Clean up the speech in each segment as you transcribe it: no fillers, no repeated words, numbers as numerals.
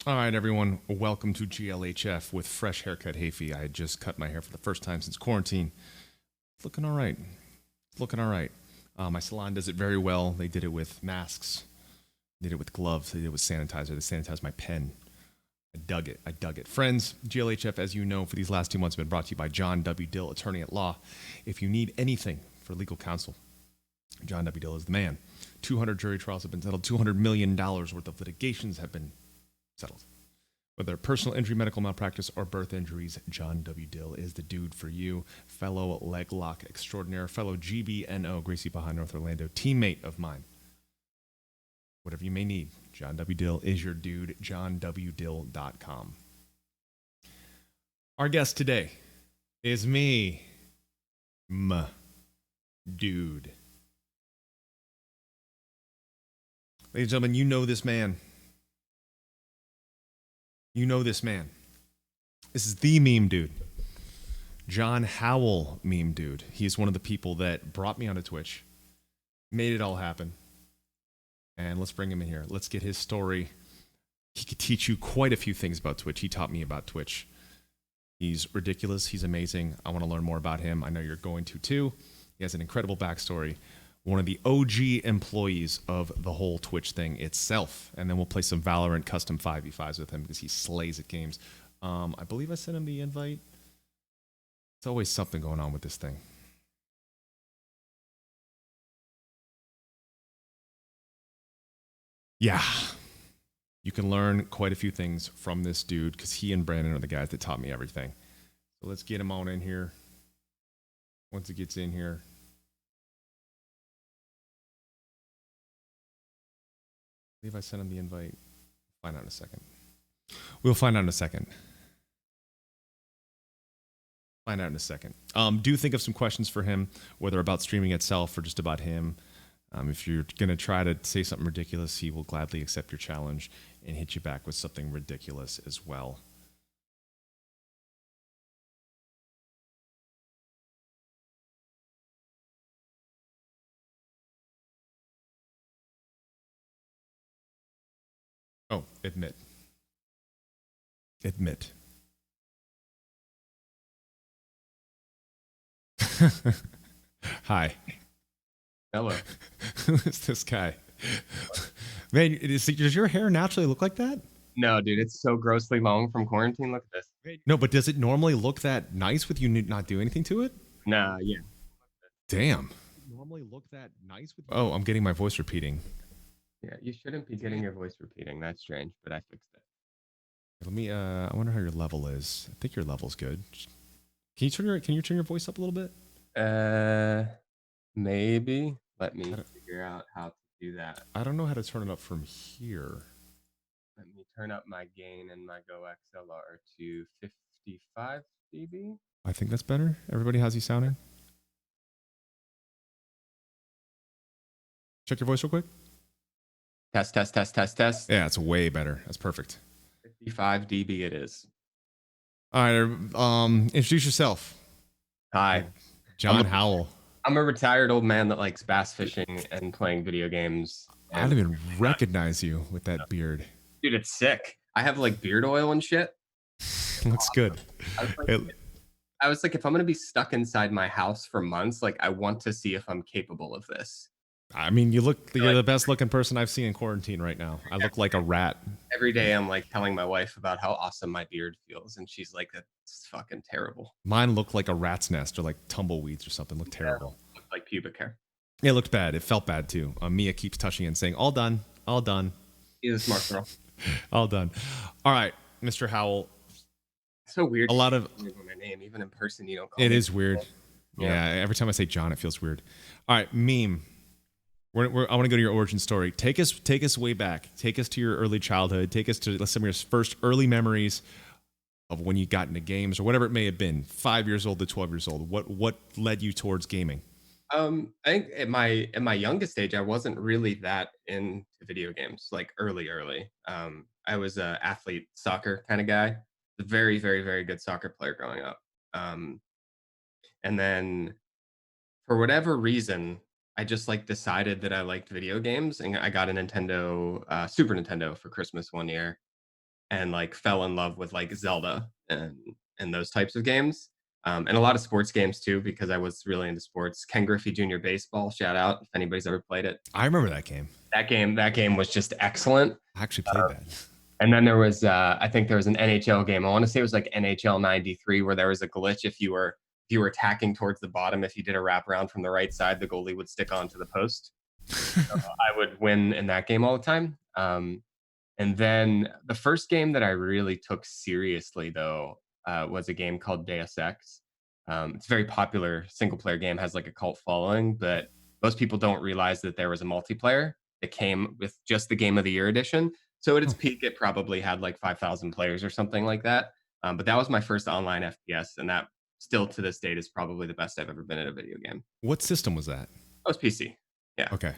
All right, everyone. Welcome to GLHF with Fresh Haircut Heafy. I had just cut my hair for the first time since quarantine. It's looking all right. It's looking all right. My salon does it very well. They did it with masks. They did it with gloves. They did it with sanitizer. They sanitized my pen. I dug it. I dug it. Friends, GLHF, as you know, for these last 2 months, have been brought to you by John W. Dill, attorney at law. If you need anything for legal counsel, John W. Dill is the man. 200 jury trials have been settled. $200 million worth of litigations have been settled. Whether personal injury, medical malpractice, or birth injuries, John W. Dill is the dude for you. Fellow leg lock extraordinaire, fellow GBNO, Gracie behind North Orlando, teammate of mine. Whatever you may need, John W. Dill is your dude, johnwdill.com. Our guest today is me, dude. Ladies and gentlemen, you know this man. You know this man. This is the meme dude. John Howell, meme dude. He's one of the people that brought me onto Twitch, made it all happen. And let's bring him in here. Let's get his story. He could teach you quite a few things about Twitch. He taught me about Twitch. He's ridiculous. He's amazing. I want to learn more about him. I know you're going to too. He has an incredible backstory. One of the OG employees of the whole Twitch thing itself. And then we'll play some Valorant custom 5v5s with him because he slays at games. I believe I sent him the invite. There's always something going on with this thing. Yeah. You can learn quite a few things from this dude because he and Brandon are the guys that taught me everything. So let's get him on in here. Once it gets in here. I believe I sent him the invite. Find out in a second. We'll find out in a second. Find out in a second. Do think of some questions for him, whether about streaming itself or just about him. If you're going to try to say something ridiculous, he will gladly accept your challenge and hit you back with something ridiculous as well. Oh, admit. Admit. Hi. Hello. Who is this guy? Man, does your hair naturally look like that? No, dude, it's so grossly long from quarantine. Look at this. No, but does it normally look that nice with you not do anything to it? Nah, yeah. Damn. Normally look that nice with you. Oh, I'm getting my voice repeating. Yeah, you shouldn't be getting your voice repeating. That's strange, but I fixed it. Let me I wonder how your level is. I think your level's good. Can you turn your voice up a little bit? Maybe. Let me figure out how to do that. I don't know how to turn it up from here. Let me turn up my gain and my Go XLR to 55 dB. I think that's better. Everybody, how's he sounding? Check your voice real quick. Test, test, test, test, test. Yeah, it's way better. That's perfect. 55 dB it is. All right, introduce yourself. Hi. John Howell. I'm a retired old man that likes bass fishing and playing video games. I don't even recognize you with that beard. Dude, it's sick. I have like beard oil and shit. Looks good. I was like, if I'm going to be stuck inside my house for months, like I want to see if I'm capable of this. I mean, you're the best looking person I've seen in quarantine right now. I look like a rat. Every day I'm like telling my wife about how awesome my beard feels. And she's like, that's fucking terrible. Mine looked like a rat's nest or like tumbleweeds or something. Looked terrible. Yeah, looked like pubic hair. Yeah, it looked bad. It felt bad too. Mia keeps touching it and saying, all done, all done. She's a smart girl. All done. All right, Mr. Howell. It's so weird. A lot of my name, even in person, you don't call it me. is weird. Yeah, every time I say John, it feels weird. All right, meme. I want to go to your origin story. Take us way back. Take us to your early childhood. Take us to some of your first early memories of when you got into games or whatever it may have been. 5 years old to 12 years old. What led you towards gaming? I think at my youngest age, I wasn't really that into video games. Like early. I was a athlete, soccer kind of guy. A very, very, very good soccer player growing up. And then for whatever reason, I just like decided that I liked video games, and I got a Super Nintendo for Christmas one year. and like fell in love with like Zelda and those types of games. And a lot of sports games too, because I was really into sports. Ken Griffey Jr. Baseball, shout out if anybody's ever played it. I remember that game. That game was just excellent. I actually played that. And then there was, I think there was an NHL game. I want to say it was like NHL '93, where there was a glitch. If you were attacking towards the bottom, if you did a wraparound from the right side, the goalie would stick onto the post. I would win in that game all the time. And then the first game that I really took seriously, though, was a game called Deus Ex. It's a very popular single player game, has like a cult following, but most people don't realize that there was a multiplayer that came with just the Game of the Year edition. So at its Oh. peak, it probably had like 5,000 players or something like that. But that was my first online FPS, and that still to this date is probably the best I've ever been at a video game. What system was that? That was PC. Yeah. Okay.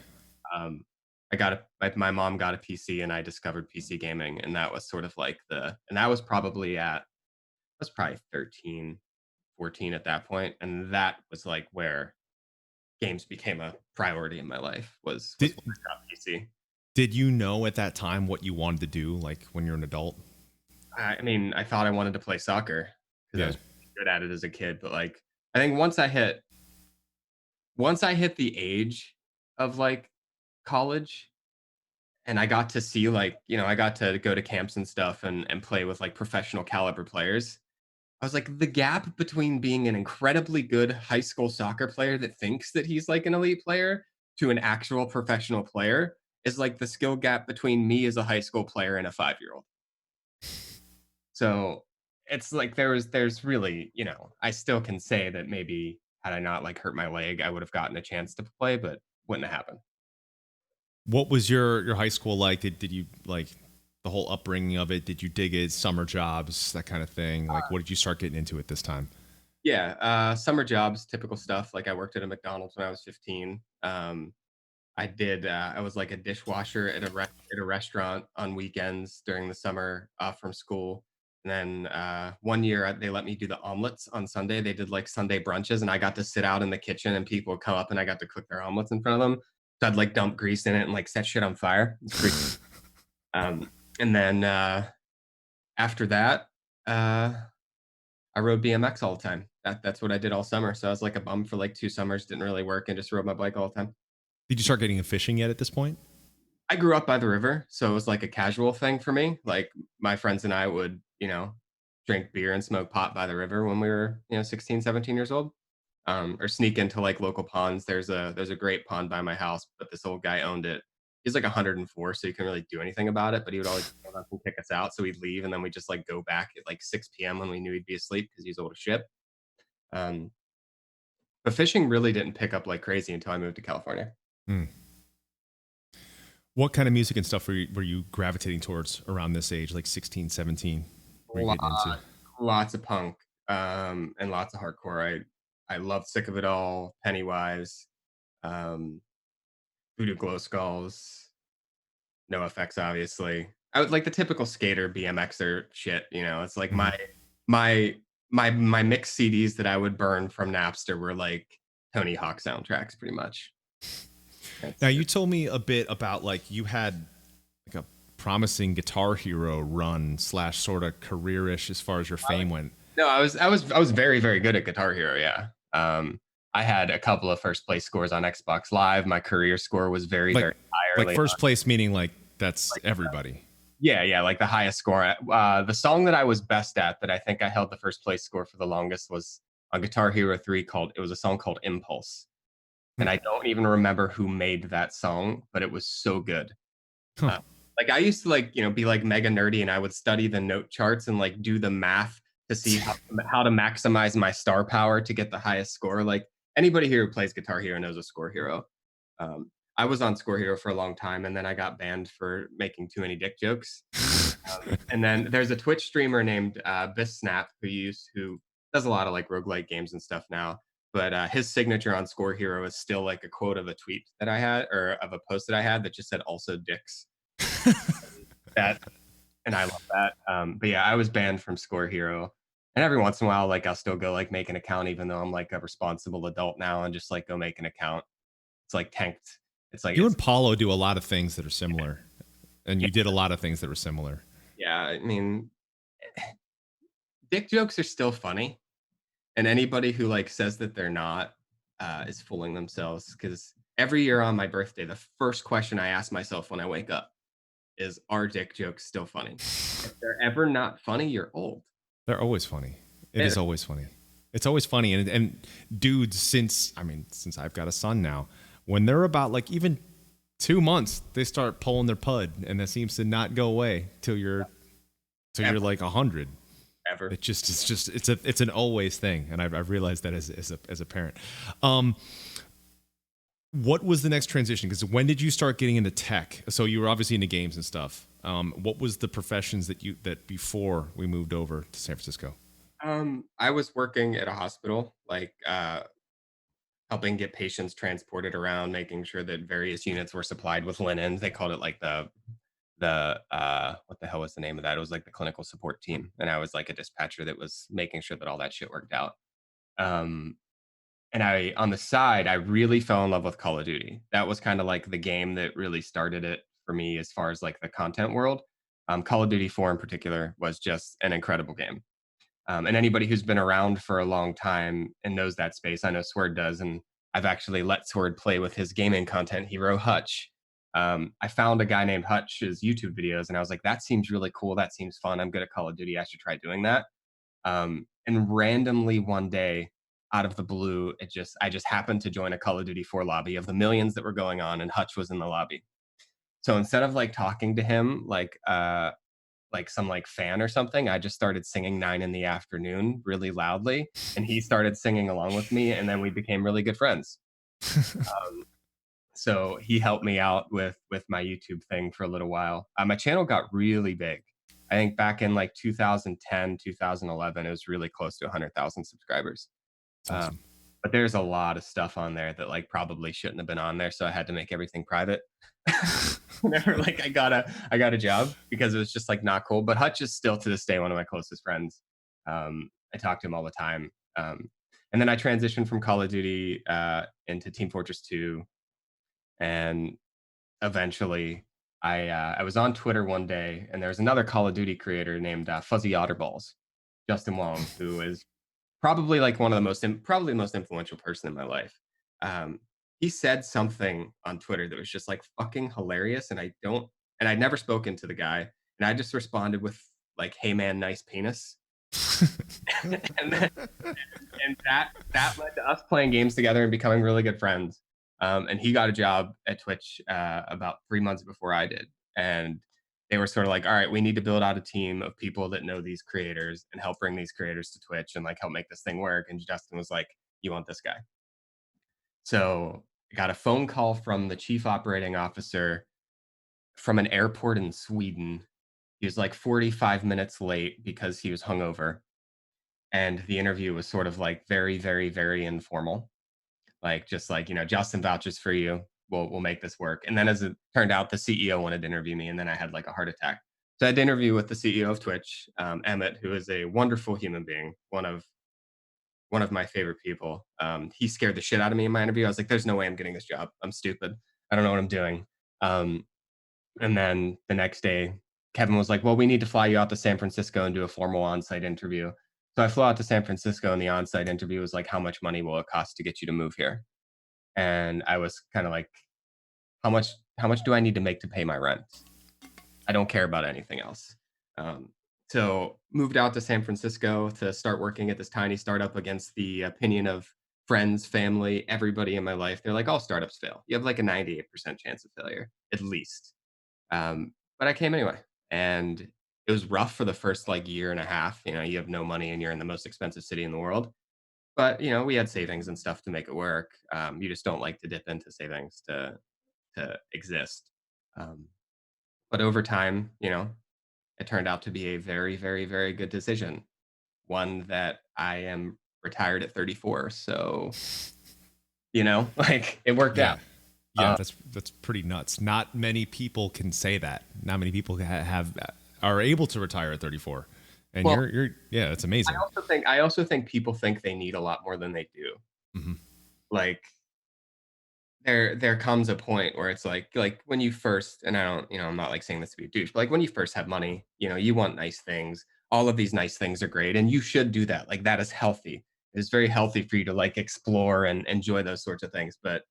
Um, I got my mom got a PC and I discovered PC gaming, and that was sort of like and that was probably I was probably 13, 14 at that point, and that was like where games became a priority in my life was Did when I got PC. Did you know at that time what you wanted to do, like when you're an adult? I mean, I thought I wanted to play soccer because I Yeah. was good at it as a kid, but like I think once I hit the age of like college, and I got to see like, I got to go to camps and stuff and play with like professional caliber players. I was like, the gap between being an incredibly good high school soccer player that thinks that he's like an elite player to an actual professional player is like the skill gap between me as a high school player and a 5-year-old. So it's like there's really, I still can say that maybe had I not like hurt my leg, I would have gotten a chance to play, but wouldn't have happened. What was your high school like? Did you like the whole upbringing of it? Did you dig it? Summer jobs, that kind of thing. Like, what did you start getting into at this time? Yeah, summer jobs, typical stuff. Like I worked at a McDonald's when I was 15. I was like a dishwasher at a restaurant on weekends during the summer off from school. And then one year they let me do the omelets on Sunday. They did like Sunday brunches, and I got to sit out in the kitchen, and people would come up, and I got to cook their omelets in front of them. So I'd like dump grease in it and like set shit on fire. It's pretty. And then after that, I rode BMX all the time. That's what I did all summer. So I was like a bum for like 2 summers, didn't really work, and just rode my bike all the time. Did you start getting into fishing yet at this point? I grew up by the river, so it was like a casual thing for me. Like my friends and I would, drink beer and smoke pot by the river when we were, 16, 17 years old. Or sneak into like local ponds. There's a great pond by my house, but this old guy owned it. He's like 104, so you couldn't really do anything about it. But he would always come up and kick us out, so we'd leave, and then we just like go back at like 6 p.m. when we knew he'd be asleep because he's old as shit. Um, but fishing really didn't pick up like crazy until I moved to California. Hmm. What kind of music and stuff were you gravitating towards around this age, like 16, 17? Were you getting into? Lots of punk, and lots of hardcore. I loved Sick of It All, Pennywise, um, Voodoo Glow Skulls, No Effects, obviously. I would like the typical skater BMXer shit. It's like Mhm. my mixed CDs that I would burn from Napster were like Tony Hawk soundtracks, pretty much. Now, That's you told me a bit about like you had like a promising Guitar Hero run / sort of careerish as far as your fame went. No, I was very, very good at Guitar Hero, yeah. I had a couple of first place scores on Xbox Live. My career score was very, Like very high like early first on. place meaning like that's everybody. Yeah, yeah, like the highest score. The song that I was best at, that I think I held the first place score for the longest, was on Guitar Hero 3. It was a song called Impulse. Hmm. And I don't even remember who made that song, but it was so good. Huh. Like I used to like, be like mega nerdy, and I would study the note charts and like do the math to see how to maximize my star power to get the highest score. Like anybody here who plays Guitar Hero knows a score hero. I was on Score Hero for a long time, and then I got banned for making too many dick jokes. And then there's a Twitch streamer named Snap who does a lot of like roguelike games and stuff now. But his signature on Score Hero is still like a quote of a tweet that I had, or of a post that I had, that just said "also dicks." That, and I love that. But yeah, I was banned from Score Hero, and every once in a while, like I'll still go like make an account, even though I'm like a responsible adult now, and just like go make an account. It's like tanked. It's like You it's and Paulo do a lot of things that are similar, and you did a lot of things that were similar. Yeah, I mean, dick jokes are still funny, and anybody who like says that they're not is fooling themselves. Because every year on my birthday, the first question I ask myself when I wake up is, "Are dick jokes still funny?" If they're ever not funny, you're old. They're always funny. It is They're, always funny. It's always funny. And dudes, since I've got a son now, when they're about like even 2 months, they start pulling their pud, and that seems to not go away till you're ever, like 100. ever. It's an always thing, and I've realized that as a parent. Um, what was the next transition? Because when did you start getting into tech? So you were obviously into games and stuff. What was the professions that before we moved over to San Francisco? I was working at a hospital, like helping get patients transported around, making sure that various units were supplied with linens. They called it like the what the hell was the name of that? It was like the clinical support team, and I was like a dispatcher that was making sure that all that shit worked out. Um, and I on the side, I really fell in love with Call of Duty. That was kind of like the game that really started it for me as far as like the content world. Call of Duty 4 in particular was just an incredible game. And anybody who's been around for a long time and knows that space, I know Sword does, and I've actually let Sword play with his gaming content hero Hutch. I found a guy named Hutch's YouTube videos, and I was like, that seems really cool. That seems fun. I'm good at Call of Duty. I should try doing that. And randomly one day, out of the blue, I just happened to join a Call of Duty 4 lobby of the millions that were going on, and Hutch was in the lobby. So instead of like talking to him like some like fan or something, I just started singing 9 in the afternoon really loudly, and he started singing along with me, and then we became really good friends. Um, so he helped me out with my YouTube thing for a little while. My channel got really big. I think back in like 2010, 2011, it was really close to 100,000 subscribers. That's Um, awesome. but there's a lot of stuff on there that like probably shouldn't have been on there, so I had to make everything private. Whenever like I got a job because it was just like not cool. But Hutch is still to this day one of my closest friends. I talk to him all the time. And then I transitioned from Call of Duty into Team Fortress 2, and eventually I was on Twitter one day, and there was another Call of Duty creator named Fuzzy Otterballs, Justin Wong, who is probably like one of the probably the most influential person in my life. Um, he said something on Twitter that was just like fucking hilarious, and I'd never spoken to the guy, and I just responded with like, "Hey man, nice penis," and then, and that led to us playing games together and becoming really good friends. And he got a job at Twitch about 3 months before I did, and they were sort of like, "All right, we need to build out a team of people that know these creators and help bring these creators to Twitch and like help make this thing work." And Justin was like, "You want this guy?" So I got a phone call from the chief operating officer from an airport in Sweden. He was like 45 minutes late because he was hungover, and the interview was sort of like very, very, very informal. Like just like, Justin vouches for you. We'll make this work. And then as it turned out, the CEO wanted to interview me, and then I had like a heart attack. So I had to interview with the CEO of Twitch, Emmett, who is a wonderful human being, one of my favorite people. He scared the shit out of me in my interview. I was like, "There's no way I'm getting this job. I'm stupid. I don't know what I'm doing." Um, and then the next day, Kevin was like, "Well, we need to fly you out to San Francisco and do a formal on-site interview." So I flew out to San Francisco, and the on-site interview was like, "How much money will it cost to get you to move here?" And I was kind of like, how much do I need to make to pay my rent? I don't care about anything else. Um, so moved out to San Francisco to start working at this tiny startup against the opinion of friends, family, everybody in my life. They're like, all startups fail. You have like a 98% chance of failure, at least. But I came anyway. And it was rough for the first like year and a half. You have no money and you're in the most expensive city in the world. But we had savings and stuff to make it work. You just don't like to dip into savings to exist. Um, but over time, it turned out to be a very, very, very good decision. One that I am retired at 34. So, like it worked Yeah. out. Yeah, that's pretty nuts. Not many people can say that. Not many people are able to retire at 34. And Well, you're yeah, it's amazing. I also think people think they need a lot more than they do. Hmm. Like there comes a point where it's like when you first, and I don't, I'm not like saying this to be a douche, but like when you first have money, you want nice things. All of these nice things are great, and you should do that. Like that is healthy. It's very healthy for you to like explore and enjoy those sorts of things. But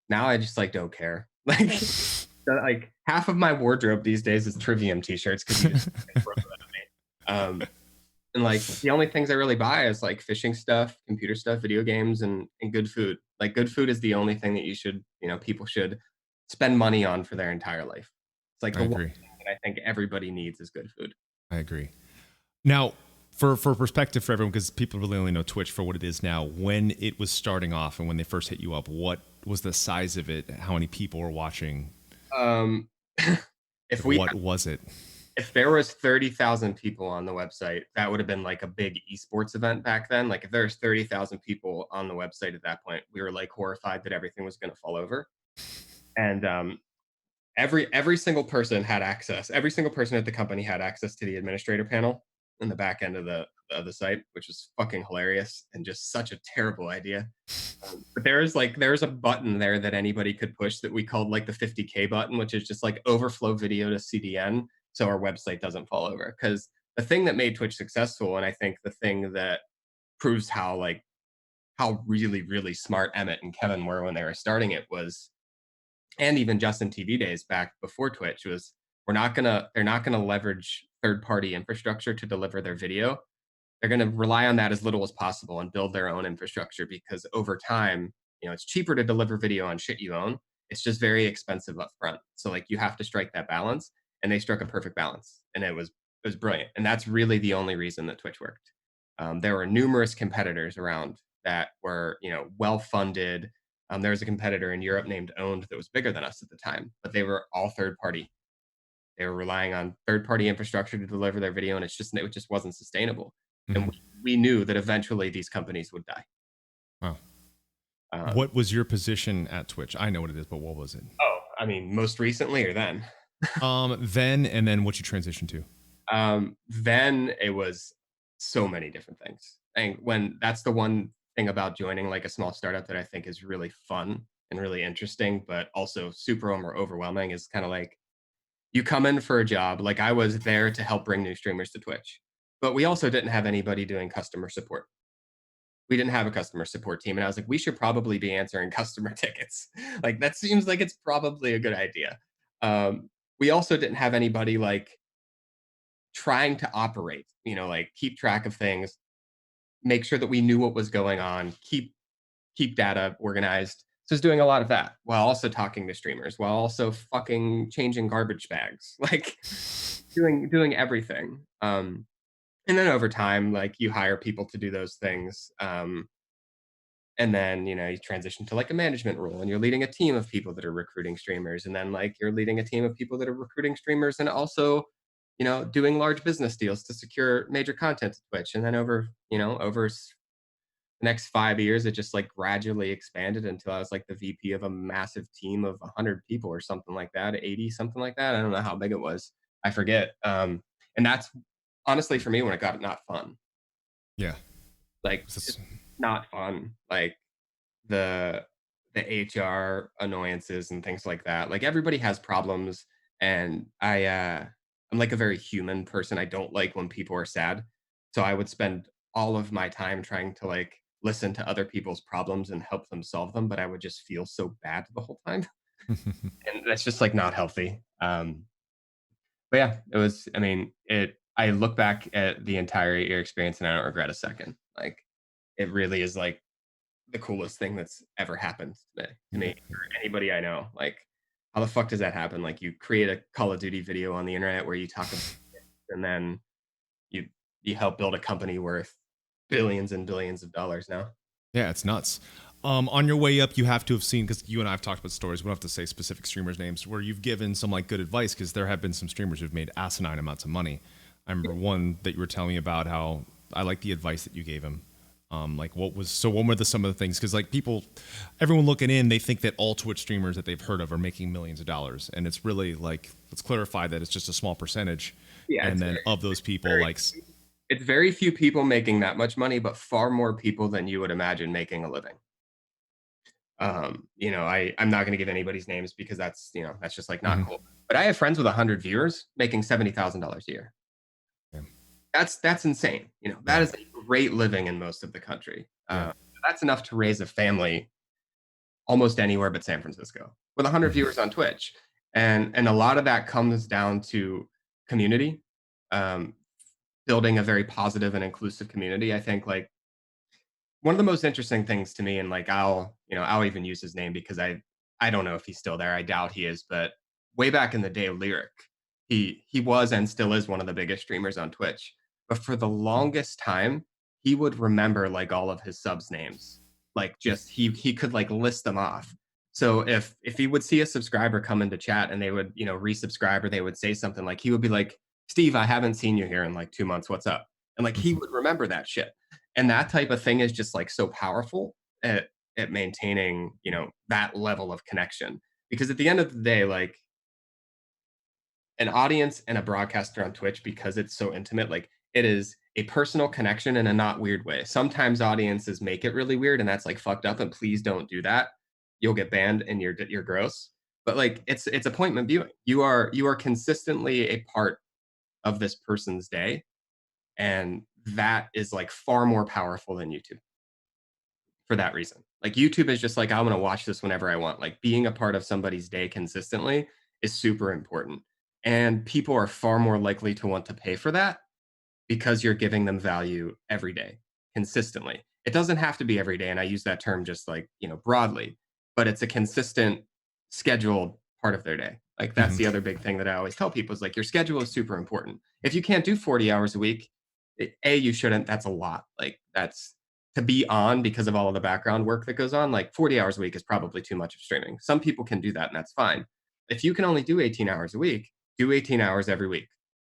now I just like don't care. Like half of my wardrobe these days is Trivium t-shirts because you just broke that at me. And like the only things I really buy is like fishing stuff, computer stuff, video games, and good food. Like good food is the only thing that people should spend money on for their entire life. It's like I the one agree. thing that I think everybody needs is good food. I agree. Now, for perspective for everyone, because people really only know Twitch for what it is now, when it was starting off and when they first hit you up, what was the size of it? How many people were watching? Um, Like, what was it? if there was 30,000 people on the website, that would have been like a big esports event back then. Like if there's 30,000 people on the website at that point, we were like horrified that everything was going to fall over. And every single person had access. Every single person at the company had access to the administrator panel in the back end of the site, which was fucking hilarious and just such a terrible idea. But there's a button there that anybody could push that we called like the 50K button, which is just like overflow video to CDN so our website doesn't fall over. Because the thing that made Twitch successful, and I think the thing that proves how really really smart Emmett and Kevin were when they were starting it was, and even Justin TV days back before Twitch was, they're not gonna leverage third party infrastructure to deliver their video. They're going to rely on that as little as possible and build their own infrastructure because over time, it's cheaper to deliver video on shit you own. It's just very expensive up front. So like you have to strike that balance, and they struck a perfect balance, and it was brilliant. And that's really the only reason that Twitch worked. There were numerous competitors around that were well funded. There was a competitor in Europe named Owned that was bigger than us at the time, but they were all third party. They were relying on third party infrastructure to deliver their video, and it just wasn't sustainable. And Mhm. we knew that eventually these companies would die. Wow. Um, What was your position at Twitch? I know what it is, but what was it? I mean, most recently or then? Then and then what you transitioned to? Then it was so many different things. And when that's the one thing about joining like a small startup that I think is really fun and really interesting, but also super overwhelming is kind of like you come in for a job. Like I was there to help bring new streamers to Twitch, but we also didn't have anybody doing customer support. We didn't have a customer support team. And I was like, we should probably be answering customer tickets. Like that seems like it's probably a good idea. We also didn't have anybody like trying to operate, like keep track of things, make sure that we knew what was going on, keep data organized. So I was doing a lot of that while also talking to streamers, while also fucking changing garbage bags, like doing everything. And then over time, like you hire people to do those things. And then you transition to like a management role and you're leading a team of people that are recruiting streamers, and then like you're leading a team of people that are recruiting streamers and also doing large business deals to secure major content to Twitch. And then over the next 5 years it just like gradually expanded until I was like the VP of a massive team of 100 people or something like that, 80, something like that. I don't know how big it was, I forget. And that's honestly for me when it got not fun. Yeah. Like it's not fun. Like the HR annoyances and things like that. Like everybody has problems, and I'm like a very human person. I don't like when people are sad. So I would spend all of my time trying to like listen to other people's problems and help them solve them, but I would just feel so bad the whole time. And that's just like not healthy. But yeah, it was, I mean, I look back at the entire year experience and I don't regret a second. Like it really is like the coolest thing that's ever happened to me or anybody I know. Like, how the fuck does that happen? Like, you create a Call of Duty video on the internet where you talk about it, and then you you help build a company worth billions and billions of dollars now. Yeah, it's nuts. On your way up, you have to have seen, because you and I have talked about stories. We don't have to say specific streamers' names, where you've given some like good advice, because there have been some streamers who've made asinine amounts of money. I remember one that you were telling me about how I like the advice that you gave him. Like what were some of the things? Because like everyone looking in, they think that all Twitch streamers that they've heard of are making millions of dollars, and it's really like, let's clarify that it's just a small percentage. Yeah, And then of those people, it's very few people making that much money, but far more people than you would imagine making a living. I'm not going to give anybody's names because that's just like not Hmm. cool. But I have friends with 100 viewers making $70,000 a year. Yeah. That's insane. That Yeah. is a great living in most of the country. Yeah. That's enough to raise a family almost anywhere but San Francisco with 100 Hmm. viewers on Twitch. And a lot of that comes down to community, um, building a very positive and inclusive community. I think like one of the most interesting things to me, and like I'll even use his name because I don't know if he's still there. I doubt he is, but way back in the day, Lyric, he was and still is one of the biggest streamers on Twitch. But for the longest time, he would remember like all of his subs names. Like just he could like list them off. So if he would see a subscriber come into chat and they would, resubscribe or they would say something like he would be like, Steve, I haven't seen you here in like 2 months. What's up? And like he Hmm. would remember that shit. And that type of thing is just like so powerful at maintaining, that level of connection. Because at the end of the day, like an audience and a broadcaster on Twitch, because it's so intimate, like it is a personal connection in a not weird way. Sometimes audiences make it really weird and that's like fucked up. And please don't do that. You'll get banned and you're gross. But like it's appointment viewing. You are consistently a part of this person's day. And that is like far more powerful than YouTube for that reason. Like YouTube is just like, I'm going to watch this whenever I want. Like being a part of somebody's day consistently is super important. And people are far more likely to want to pay for that because you're giving them value every day consistently. It doesn't have to be every day. And I use that term just like, broadly, but it's a consistent scheduled part of their day. Like that's Hmm. the other big thing that I always tell people is like your schedule is super important. If you can't do 40 hours a week, you shouldn't. That's a lot. Like that's to be on because of all of the background work that goes on. Like 40 hours a week is probably too much of streaming. Some people can do that and that's fine. If you can only do 18 hours a week, do 18 hours every week,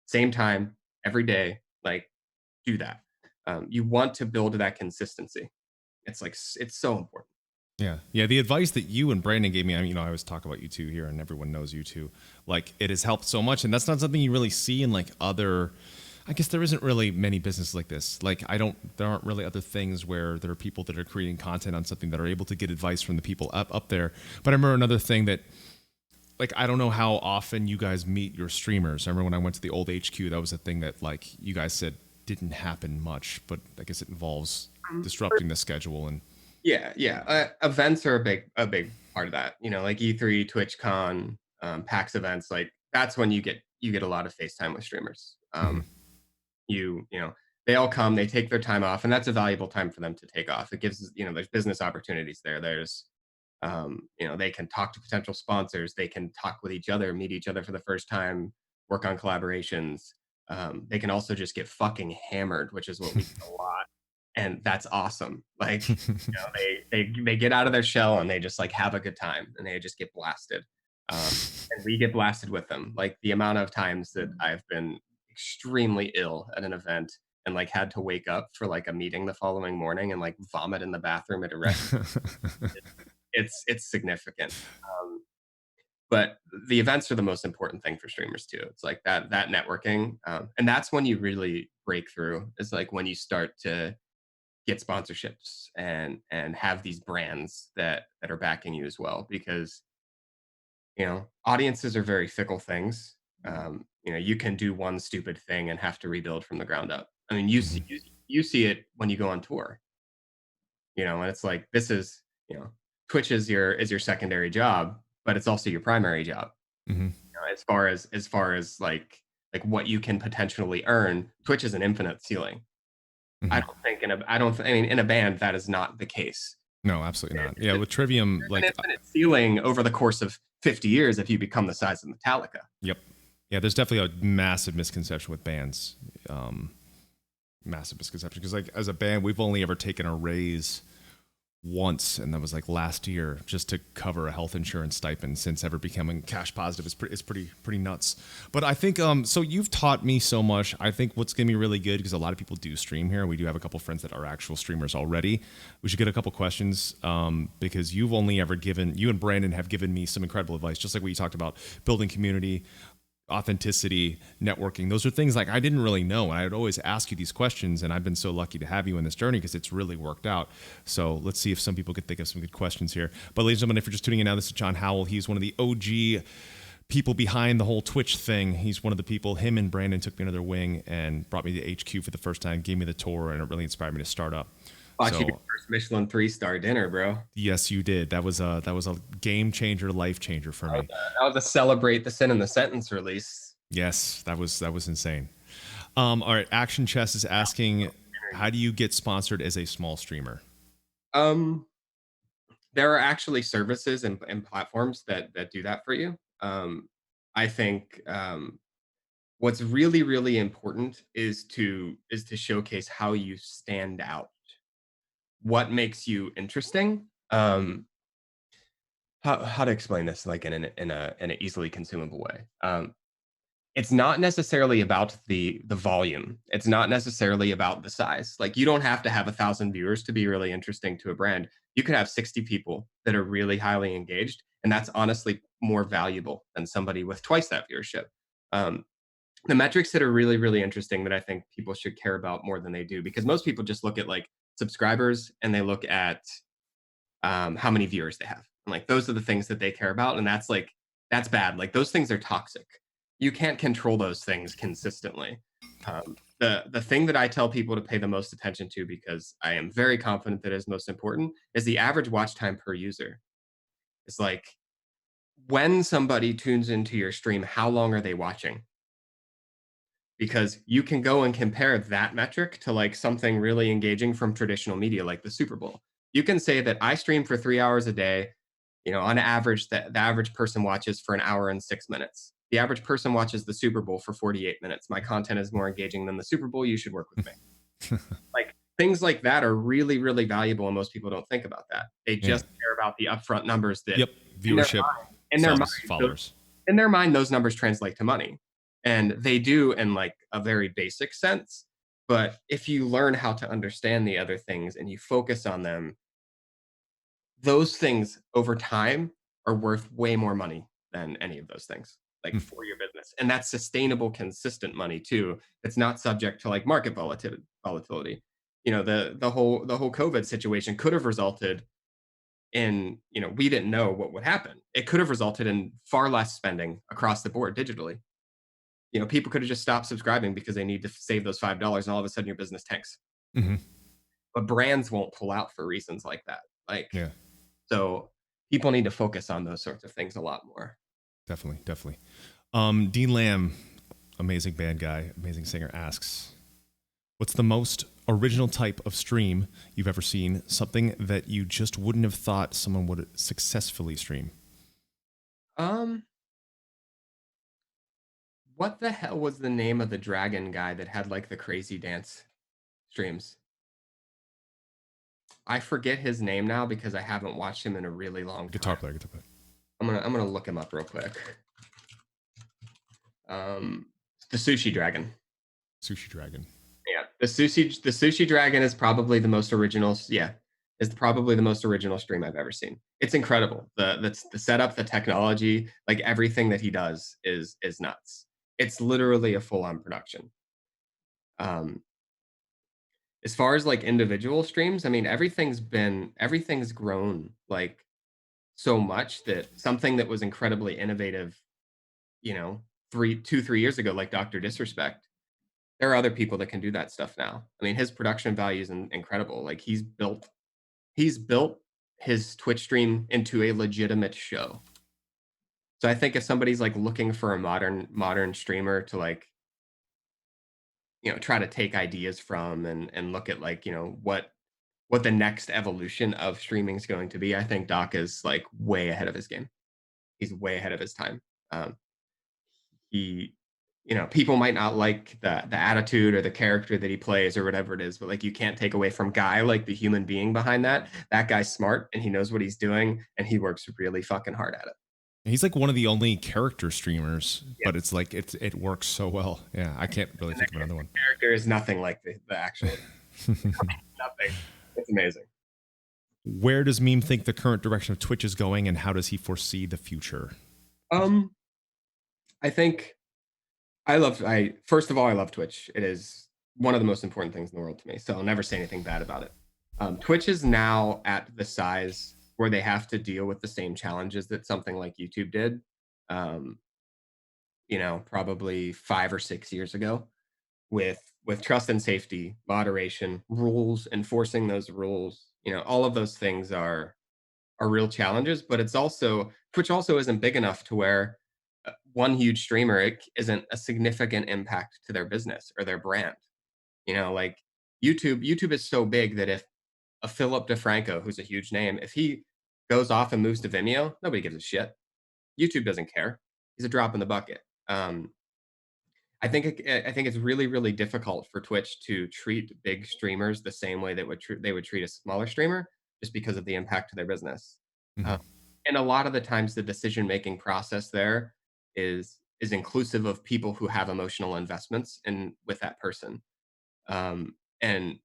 same time, every day. Like do that. You want to build that consistency. It's like it's so important. Yeah. Yeah. The advice that you and Brandon gave me, I mean, I always talk about you two here and everyone knows you two. Like it has helped so much. And that's not something you really see in like other, I guess there isn't really many businesses like this. Like there aren't really other things where there are people that are creating content on something that are able to get advice from the people up there. But I remember another thing that, like, I don't know how often you guys meet your streamers. I remember when I went to the old HQ, that was a thing that like you guys said didn't happen much, but I guess it involves disrupting the schedule and Yeah. Events are a big part of that. Like E3, TwitchCon, PAX events. Like that's when you get a lot of FaceTime with streamers. Mhm. They all come, they take their time off, and that's a valuable time for them to take off. It gives there's business opportunities there. There's they can talk to potential sponsors, they can talk with each other, meet each other for the first time, work on collaborations. They can also just get fucking hammered, which is what we do a lot, and that's awesome. Like they get out of their shell and they just like have a good time and they just get blasted. And we get blasted with them. Like the amount of times that I've been extremely ill at an event and like had to wake up for like a meeting the following morning and like vomit in the bathroom at a restaurant. It's significant. Um, but the events are the most important thing for streamers too. It's like that networking, and that's when you really break through. It's like when you start to get sponsorships and have these brands that are backing you as well, because audiences are very fickle things. You can do one stupid thing and have to rebuild from the ground up. I mean, Mhm. you see it when you go on tour, and it's like this is Twitch is your secondary job, but it's also your primary job. Mhm. As far as like what you can potentially earn, Twitch is an infinite ceiling. I Mhm. don't think in a I don't I mean in a band that is not the case. No, absolutely not. Yeah, There's with Trivium, an like, infinite ceiling over the course of 50 years if you become the size of Metallica. yep. Yeah, there's definitely a massive misconception with bands. Massive misconception because, like, as a band, we've only ever taken a raise once, and that was like last year, just to cover a health insurance stipend. Since ever becoming cash positive is pretty nuts. But I think so you've taught me so much. I think what's gonna be really good, because a lot of people do stream here. We do have a couple friends that are actual streamers already. We should get a couple questions, because you and Brandon have given me some incredible advice, just like what you talked about, building community, authenticity, networking. Those are things like I didn't really know. And I would always ask you these questions. And I've been so lucky to have you in this journey because it's really worked out. So let's see if some people could think of some good questions here. But ladies and gentlemen, if you're just tuning in now, this is John Howell. He's one of the OG people behind the whole Twitch thing. He's one of the people, him and Brandon took me under their wing and brought me to HQ for the first time, gave me the tour, and it really inspired me to start up. Watch your first Michelin 3-star dinner, bro. Yes, you did. That was a game changer, life changer for me. That was a celebrate the sin in the sentence release. Yes, that was insane. All right, Action Chess is asking, how do you get sponsored as a small streamer? There are actually services and platforms that do that for you. I think what's really, really important is to showcase how you stand out. What makes you interesting? How to explain this like in an easily consumable way? It's not necessarily about the volume. It's not necessarily about the size. Like you don't have to have 1,000 viewers to be really interesting to a brand. You could have 60 people that are really highly engaged, and that's honestly more valuable than somebody with twice that viewership. The metrics that are really, really interesting that I think people should care about more than they do, because most people just look at like subscribers and they look at how many viewers they have. And like those are the things that they care about. And that's bad. Like those things are toxic. You can't control those things consistently. The thing that I tell people to pay the most attention to, because I am very confident that is most important, is the average watch time per user. It's like when somebody tunes into your stream, how long are they watching? Because you can go and compare that metric to like something really engaging from traditional media like the Super Bowl. You can say that I stream for 3 hours a day. You know, on average, the average person watches for 1 hour and 6 minutes. The average person watches the Super Bowl for 48 minutes. My content is more engaging than the Super Bowl. You should work with me. Like things like that are really, really valuable, and most people don't think about that. They just care about the upfront numbers that viewership, in their mind, followers. In their mind, those numbers translate to money. And they do in like a very basic sense. But if you learn how to understand the other things and you focus on them, those things over time are worth way more money than any of those things, like for your business. And that's sustainable, consistent money too. It's not subject to like market volatility. You know, the whole COVID situation could have resulted in, you know, we didn't know what would happen. It could have resulted in far less spending across the board digitally. You know, people could have just stopped subscribing because they need to save those $5, and all of a sudden your business tanks. But brands won't pull out for reasons like that. Like, so people need to focus on those sorts of things a lot more. Definitely. Dean Lamb, amazing band guy, amazing singer, asks, what's the most original type of stream you've ever seen? Something that you just wouldn't have thought someone would successfully stream? What the hell was the name of the dragon guy that had like the crazy dance streams? I forget his name now because I haven't watched him in a really long time. Guitar player. I'm gonna look him up real quick. The Sushi Dragon. Yeah, the Sushi Dragon is probably the most original. Yeah, is probably the most original stream I've ever seen. It's incredible. The setup, the technology, like everything that he does is nuts. It's literally a full-on production. As far as like individual streams, I mean, everything's grown like so much that something that was incredibly innovative, you know, 3 years ago, like Dr. Disrespect, there are other people that can do that stuff now. I mean, his production value is incredible. Like he's built his Twitch stream into a legitimate show. So I think if somebody's like looking for a modern streamer to like, you know, try to take ideas from and look at like, you know, what the next evolution of streaming is going to be, I think Doc is like way ahead of his game. He's way ahead of his time. He, you know, people might not like the attitude or the character that he plays or whatever it is, but like you can't take away from Guy, like the human being behind that. That guy's smart and he knows what he's doing and he works really fucking hard at it. He's like one of the only character streamers, but it's like it works so well. Yeah, I can't really think of another one. Character is nothing like the actual. Nothing. It's amazing. Where does Meme think the current direction of Twitch is going, and how does he foresee the future? I think I first of all, I love Twitch. It is one of the most important things in the world to me. So I'll never say anything bad about it. Twitch is now at the size where they have to deal with the same challenges that something like YouTube did. Um, probably 5 or 6 years ago with trust and safety, moderation, rules, enforcing those rules. All of those things are real challenges, but it's also Twitch also isn't big enough to where one huge streamer isn't a significant impact to their business or their brand. Like YouTube is so big that if a Philip DeFranco, who's a huge name, if he goes off and moves to Vimeo, nobody gives a shit. YouTube doesn't care. He's a drop in the bucket. I think it's really really difficult for Twitch to treat big streamers the same way that they would treat a smaller streamer, just because of the impact to their business. Hmm. Uh, and a lot of the times, the decision making process there is inclusive of people who have emotional investments in with that person. And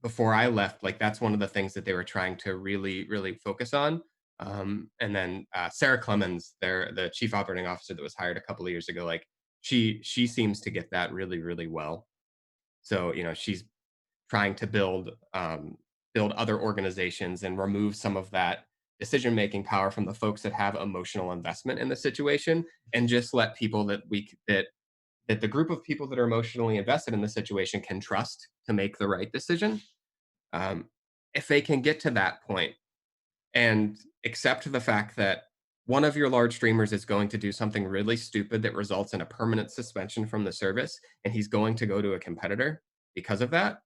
before I left, like that's one of the things that they were trying to really really focus on. And then Sarah Clemens, the chief operating officer that was hired a couple of years ago, like she seems to get that really really well. So she's trying to build other organizations and remove some of that decision making power from the folks that have emotional investment in the situation, and just let people that the group of people that are emotionally invested in the situation can trust to make the right decision. um, if they can get to that point and accept the fact that one of your large streamers is going to do something really stupid that results in a permanent suspension from the service, and he's going to go to a competitor because of that,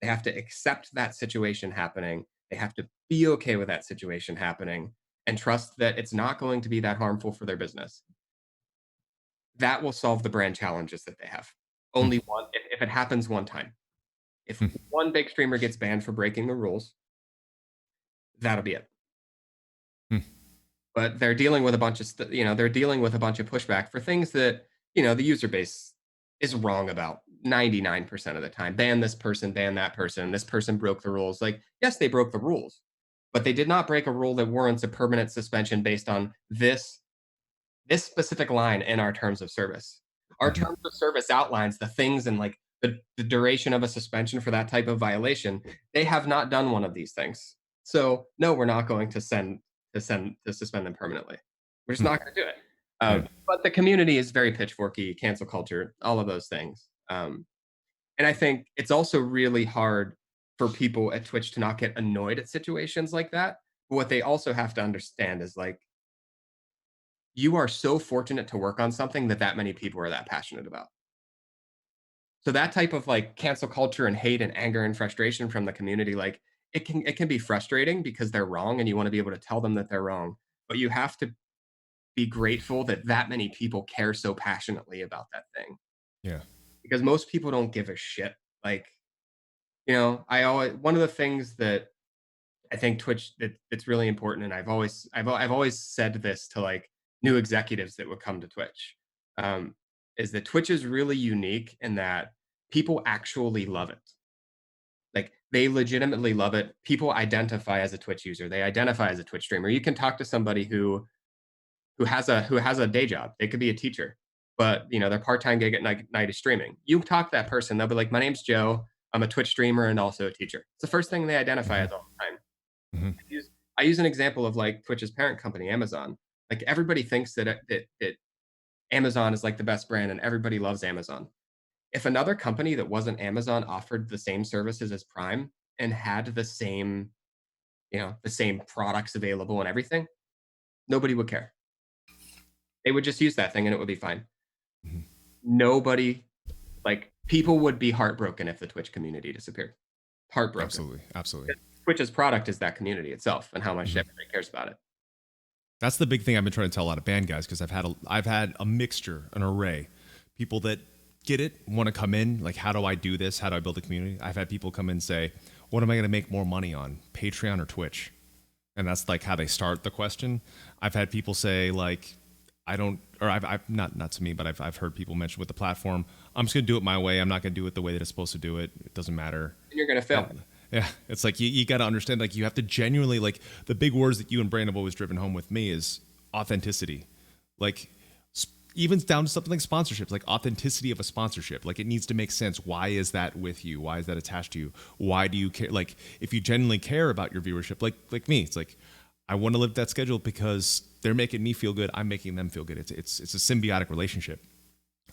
they have to accept that situation happening. They have to be okay with that situation happening and trust that it's not going to be that harmful for their business. That will solve the brand challenges that they have. Only one, if it happens one time. If one big streamer gets banned for breaking the rules, that'll be it. But they're dealing with a bunch of they're dealing with a bunch of pushback for things that the user base is wrong about 99% of the time. Ban this person, ban that person, this person broke the rules. Like, yes, they broke the rules, but they did not break a rule that warrants a permanent suspension based on this specific line in our terms of service. Our terms of service outlines the things, and like the duration of a suspension for that type of violation. They have not done one of these things. So no, we're not going to suspend them permanently. We're just not going to do it. Yeah. But the community is very pitchforky, cancel culture, all of those things. And I think it's also really hard for people at Twitch to not get annoyed at situations like that. But what they also have to understand is, like, you are so fortunate to work on something that many people are that passionate about. So that type of like cancel culture and hate and anger and frustration from the community, like it can be frustrating because they're wrong and you want to be able to tell them that they're wrong. But you have to be grateful that many people care so passionately about that thing, Yeah. because most people don't give a shit. Like, I always one of the things that I think Twitch that's really important, and I've always said this to like new executives that would come to Twitch, um, is that Twitch is really unique in that people actually love it. Like, they legitimately love it. People identify as a Twitch user. They identify as a Twitch streamer. You can talk to somebody who has a day job. They could be a teacher, but their part-time gig at night is streaming. You talk to that person, they'll be like, "My name's Joe. I'm a Twitch streamer and also a teacher." It's the first thing they identify as all the time. Hmm. I use an example of like Twitch's parent company, Amazon. Like, everybody thinks that Amazon is like the best brand and everybody loves Amazon. If another company that wasn't Amazon offered the same services as Prime and had the same products available and everything, nobody would care. They would just use that thing and it would be fine. Nobody, like, people would be heartbroken if the Twitch community disappeared. Heartbroken. Absolutely. Absolutely. Twitch's product is that community itself and how much everybody cares about it. That's the big thing I've been trying to tell a lot of band guys, because I've had a mixture, an array, people that get it, want to come in, like, how do I do this? How do I build a community? I've had people come in and say, what am I going to make more money on, Patreon or Twitch? And that's like how they start the question. I've had people say, like, I don't, or I've not to me, but I've heard people mention with the platform, I'm just going to do it my way. I'm not going to do it the way that it's supposed to do it. It doesn't matter. And you're going to fail. Yeah, it's like you got to understand, like, you have to genuinely, like, the big words that you and Brandon have always driven home with me is authenticity. Like, even down to something like sponsorships, like authenticity of a sponsorship. Like, it needs to make sense. Why is that with you? Why is that attached to you? Why do you care? Like, if you genuinely care about your viewership, like me, it's like, I want to live that schedule because they're making me feel good. I'm making them feel good. It's a symbiotic relationship.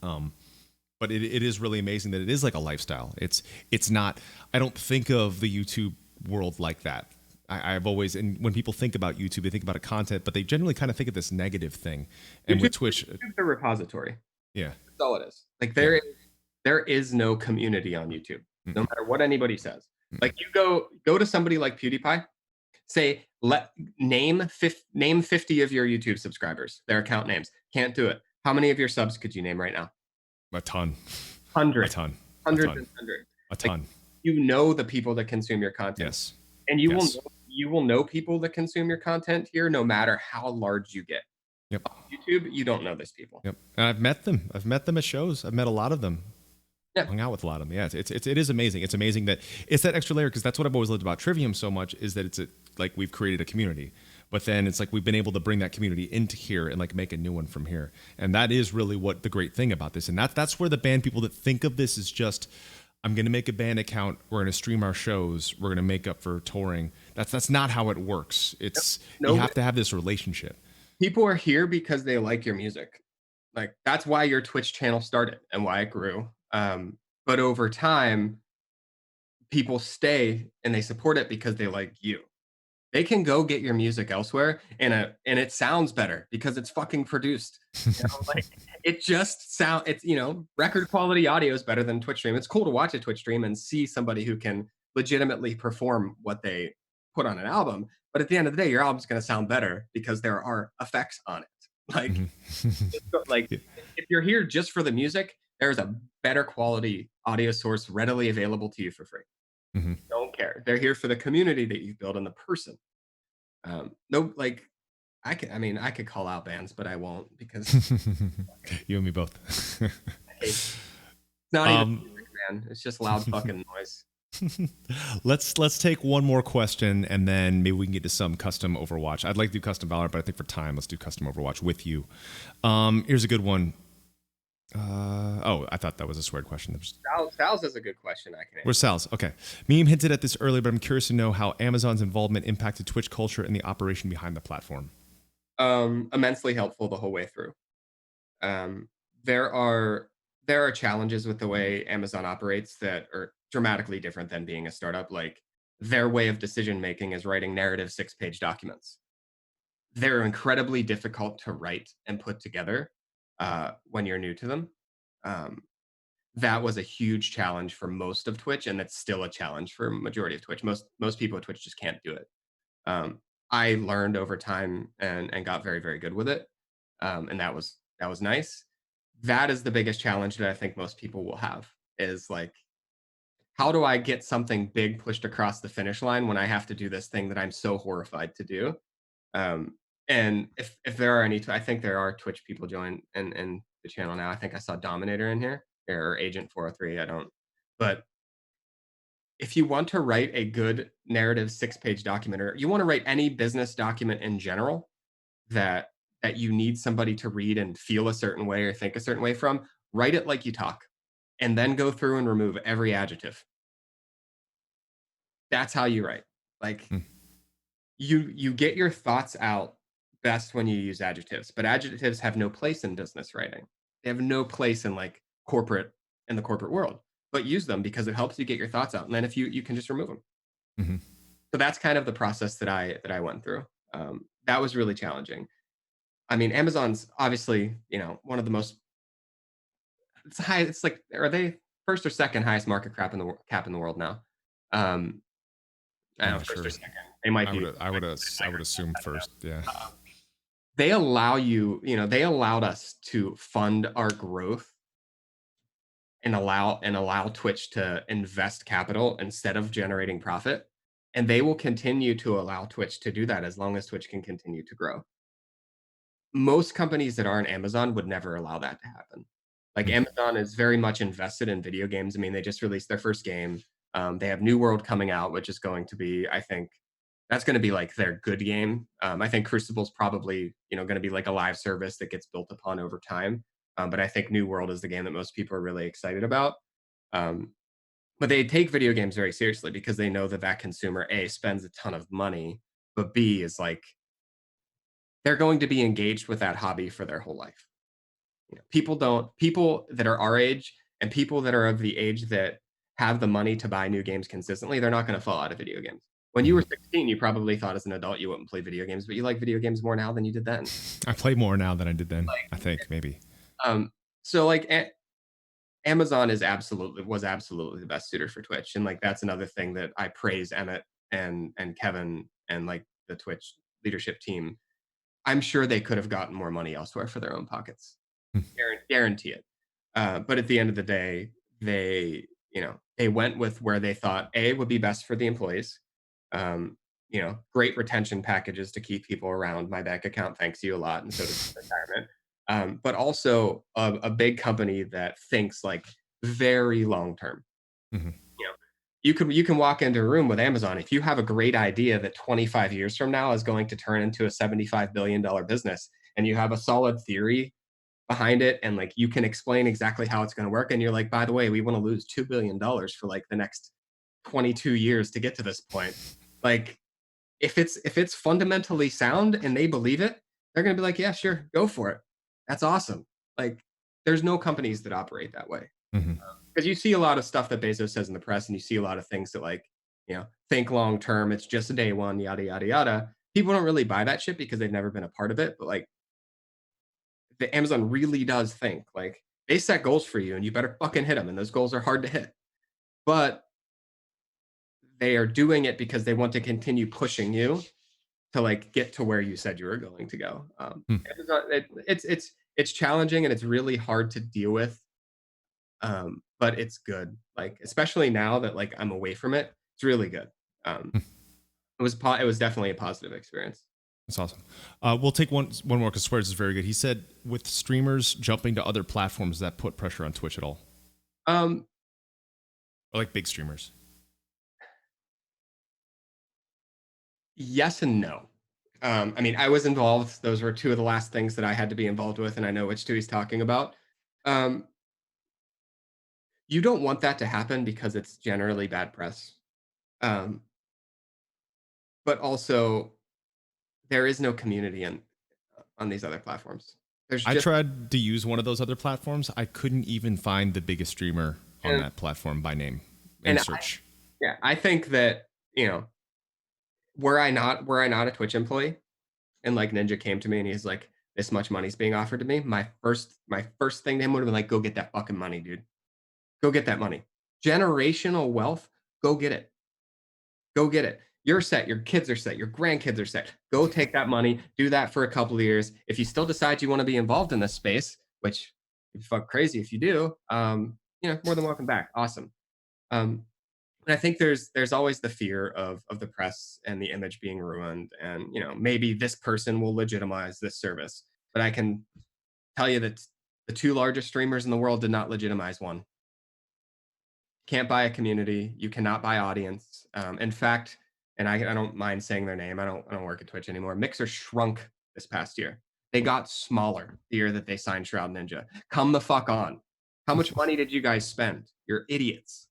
But it is really amazing that it is like a lifestyle. It's not. I don't think of the YouTube world like that. I've always, and when people think about YouTube, they think about a content, but they generally kind of think of this negative thing. And with Twitch, YouTube's a repository. yeah, That's all it is. Like yeah. there is no community on YouTube, no matter what anybody says. Mm. Like, you go to somebody like PewDiePie, say, name 50 of your YouTube subscribers, their account names. Can't do it. How many of your subs could you name right now? A ton, Hundreds. a ton, Hundreds a ton, and hundreds. a ton. Like, you know the people that consume your content. Yes, And yes. you will know people that consume your content here no matter how large you get. Yep. On YouTube, you don't know these people. Yep. And I've met them. I've met them at shows. I've met a lot of them. Yeah. Hung out with a lot of them. Yeah, it is amazing. It's amazing that it's that extra layer, because that's what I've always loved about Trivium so much, is that like we've created a community, but then it's like we've been able to bring that community into here and like make a new one from here. And that is really what the great thing about this. And that's where the band people that think of this is just, I'm going to make a band account, we're going to stream our shows, we're going to make up for touring. That's not how it works. It's you have to have this relationship. People are here because they like your music. Like, that's why your Twitch channel started and why it grew. But over time, people stay and they support it because they like you. They can go get your music elsewhere, and it sounds better because it's fucking produced. Like, it just it's record quality audio is better than Twitch stream. It's cool to watch a Twitch stream and see somebody who can legitimately perform what they put on an album. But at the end of the day, your album's going to sound better because there are effects on it. Like, Yeah. if you're here just for the music, there's a better quality audio source readily available to you for free. Mm-hmm. Don't care. They're here for the community that you've built and the person. No, like, I could call out bands, but I won't, because You and me both. it's not even music, man. It's just loud fucking noise. Let's take one more question, and then maybe we can get to some custom Overwatch. I'd like to do custom Valor, but I think for time, let's do custom Overwatch with you. Here's a good one. I thought that was a sweared question. Sal's is a good question. I can answer. Where's Sal's? Okay. Meme hinted at this earlier, but I'm curious to know how Amazon's involvement impacted Twitch culture and the operation behind the platform. Immensely helpful the whole way through. There are challenges with the way Amazon operates that are dramatically different than being a startup. Like, their way of decision making is writing narrative 6-page documents. They're incredibly difficult to write and put together when you're new to them. That was a huge challenge for most of Twitch, and that's still a challenge for majority of Twitch. Most people at Twitch just can't do it. I learned over time and got very, very good with it, and that was nice. That is the biggest challenge that I think most people will have, is like, how do I get something big pushed across the finish line when I have to do this thing that I'm so horrified to do? And if there are any, I think there are Twitch people join in the channel now. I think I saw Dominator in here, or Agent 403. I don't. But if you want to write a good narrative 6-page document, or you want to write any business document in general that you need somebody to read and feel a certain way or think a certain way from, write it like you talk, and then go through and remove every adjective. That's how you write. Like, you get your thoughts out best when you use adjectives, but adjectives have no place in business writing. They have no place in like in the corporate world, but use them because it helps you get your thoughts out. And then if you can just remove them. Mm-hmm. So that's kind of the process that I went through. That was really challenging. I mean, Amazon's obviously, one of the most, it's high. It's like, are they first or second highest market cap in the world now? I don't know, first or second. They might be. I would assume first. Yeah. They they allowed us to fund our growth and allow Twitch to invest capital instead of generating profit. And they will continue to allow Twitch to do that as long as Twitch can continue to grow. Most companies that aren't Amazon would never allow that to happen. Like, Amazon is very much invested in video games. I mean, they just released their first game. They have New World coming out, which is going to be, I think, that's going to be like their good game. I think Crucible's probably, going to be like a live service that gets built upon over time. But I think New World is the game that most people are really excited about. Um, but they take video games very seriously because they know that that consumer A spends a ton of money, but B is like they're going to be engaged with that hobby for their whole life. People that are our age and people that are of the age that have the money to buy new games consistently, they're not going to fall out of video games. When you were Mhm. 16, you probably thought as an adult you wouldn't play video games, but you like video games more now than you did then. I play more now than I did then. Like, I think maybe. so like Amazon was absolutely the best suitor for Twitch, and like that's another thing that I praise Emmett and Kevin and like the Twitch leadership team. I'm sure they could have gotten more money elsewhere for their own pockets. Hmm. Guarantee it. But at the end of the day, they went with where they thought A would be best for the employees. Great retention packages to keep people around. My bank account thanks you a lot, and so does retirement. But also a big company that thinks like very long term. Mhm. You know, you can walk into a room with Amazon if you have a great idea that 25 years from now is going to turn into a $75 billion business, and you have a solid theory behind it and like you can explain exactly how it's going to work and you're like, by the way, we want to lose $2 billion for like the next 22 years to get to this point. Like if it's fundamentally sound and they believe it, they're going to be like, yeah, sure, go for it. That's awesome. Like there's no companies that operate that way Mhm. because you see a lot of stuff that Bezos says in the press and you see a lot of things that like think long term, it's just a day one, yada yada yada. People don't really buy that shit because they've never been a part of it, but like the Amazon really does think like they set goals for you and you better fucking hit them. And those goals are hard to hit, but they are doing it because they want to continue pushing you to like get to where you said you were going to go. Hmm. Amazon, it's challenging and it's really hard to deal with, but it's good. Like especially now that like I'm away from it, it's really good. Um, Hmm. it was definitely a positive experience. That's awesome. We'll take one more because Swears is very good. He said with streamers jumping to other platforms that put pressure on Twitch at all, Um, or like big streamers. Yes and no. I mean, I was involved. Those were two of the last things that I had to be involved with, and I know which two he's talking about. Um, you don't want that to happen because it's generally bad press. Um, but also, there is no community on these other platforms. There's I just tried to use one of those other platforms. I couldn't even find the biggest streamer on and, that platform by name in and search. yeah, I think that were I not a Twitch employee, and like Ninja came to me and he's like, "This much money's being offered to me." My first thing to him would have been like, "Go get that fucking money, dude. Go get that money. Generational wealth, go get it. Go get it. You're set. Your kids are set. Your grandkids are set. Go take that money. Do that for a couple of years. If you still decide you want to be involved in this space, which you'd fuck crazy if you do, more than welcome back. Awesome. Um, and I think there's always the fear of the press and the image being ruined, and maybe this person will legitimize this service. But I can tell you that the two largest streamers in the world did not legitimize one. Can't buy a community. You cannot buy audience. In fact, and I don't mind saying their name. I don't work at Twitch anymore. Mixer shrunk this past year. They got smaller the year that they signed Shroud Ninja. Come the fuck on. How much money did you guys spend? You're idiots.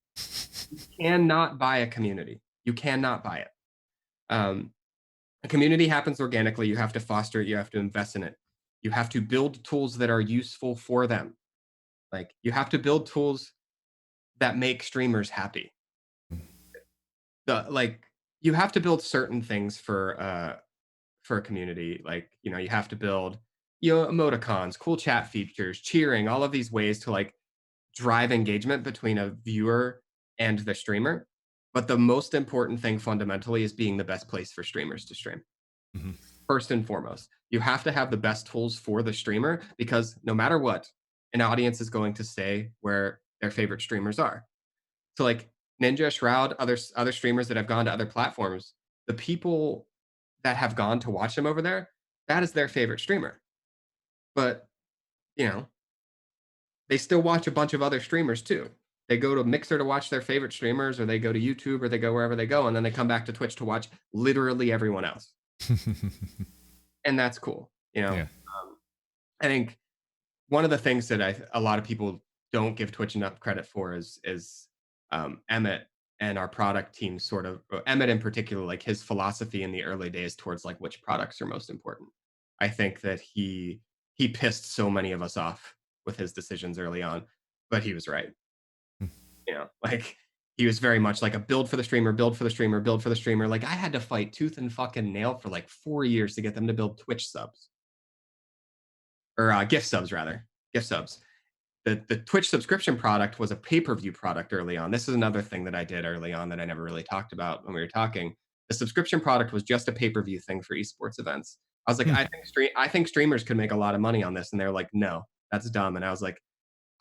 You cannot buy a community. You cannot buy it. Um, a community happens organically. You have to foster it. You have to invest in it. You have to build tools that are useful for them. Like you have to build tools that make streamers happy. Like you have to build certain things for a community. Like you have to build emoticons, cool chat features, cheering, all of these ways to like drive engagement between a viewer and the streamer. But the most important thing fundamentally is being the best place for streamers to stream. Mhm. First and foremost, you have to have the best tools for the streamer because no matter what, an audience is going to stay where their favorite streamers are. So like Ninja, Shroud, other streamers that have gone to other platforms, the people that have gone to watch them over there, that is their favorite streamer. But you know, they still watch a bunch of other streamers too. They go to Mixer to watch their favorite streamers, or they go to YouTube, or they go wherever they go, and then they come back to Twitch to watch literally everyone else. And that's cool. Yeah. I think one of the things that a lot of people don't give Twitch enough credit for is Emmett and our product team sort of Emmett in particular, like his philosophy in the early days towards like which products are most important. I think that he pissed so many of us off with his decisions early on, but he was right. Like he was very much like a build for the streamer, build for the streamer, build for the streamer. Like I had to fight tooth and fucking nail for like 4 years to get them to build Twitch subs or gift subs rather, gift subs. The Twitch subscription product was a pay-per-view product early on. This is another thing that I did early on that I never really talked about when we were talking. The subscription product was just a pay-per-view thing for esports events. I was like, I think streamers could make a lot of money on this, and they're like, no, that's dumb. And I was like,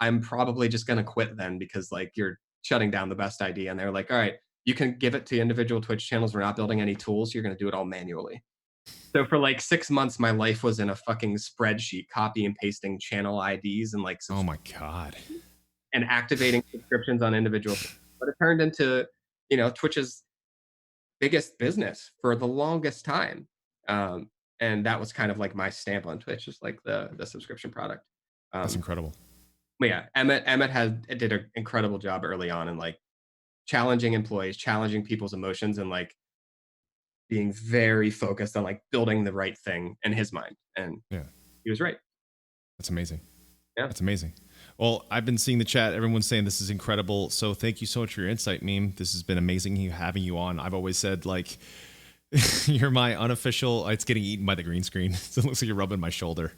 I'm probably just gonna quit then because like you're shutting down the best idea. And they're like, all right, you can give it to individual Twitch channels. We're not building any tools. You're gonna do it all manually. So for like 6 months, my life was in a fucking spreadsheet, copy and pasting channel IDs and like Oh my God. and activating subscriptions on individual. But it turned into, Twitch's biggest business for the longest time. And that was kind of like my stamp on Twitch, just like the subscription product. That's incredible. But yeah, Emmett did an incredible job early on and like challenging employees, challenging people's emotions, and like being very focused on like building the right thing in his mind. And yeah, he was right. That's amazing. Yeah. That's amazing. Well, I've been seeing the chat. Everyone's saying this is incredible. So thank you so much for your insight, Meme. This has been amazing having you on. I've always said, like, you're my unofficial, it's getting eaten by the green screen. So it looks like you're rubbing my shoulder.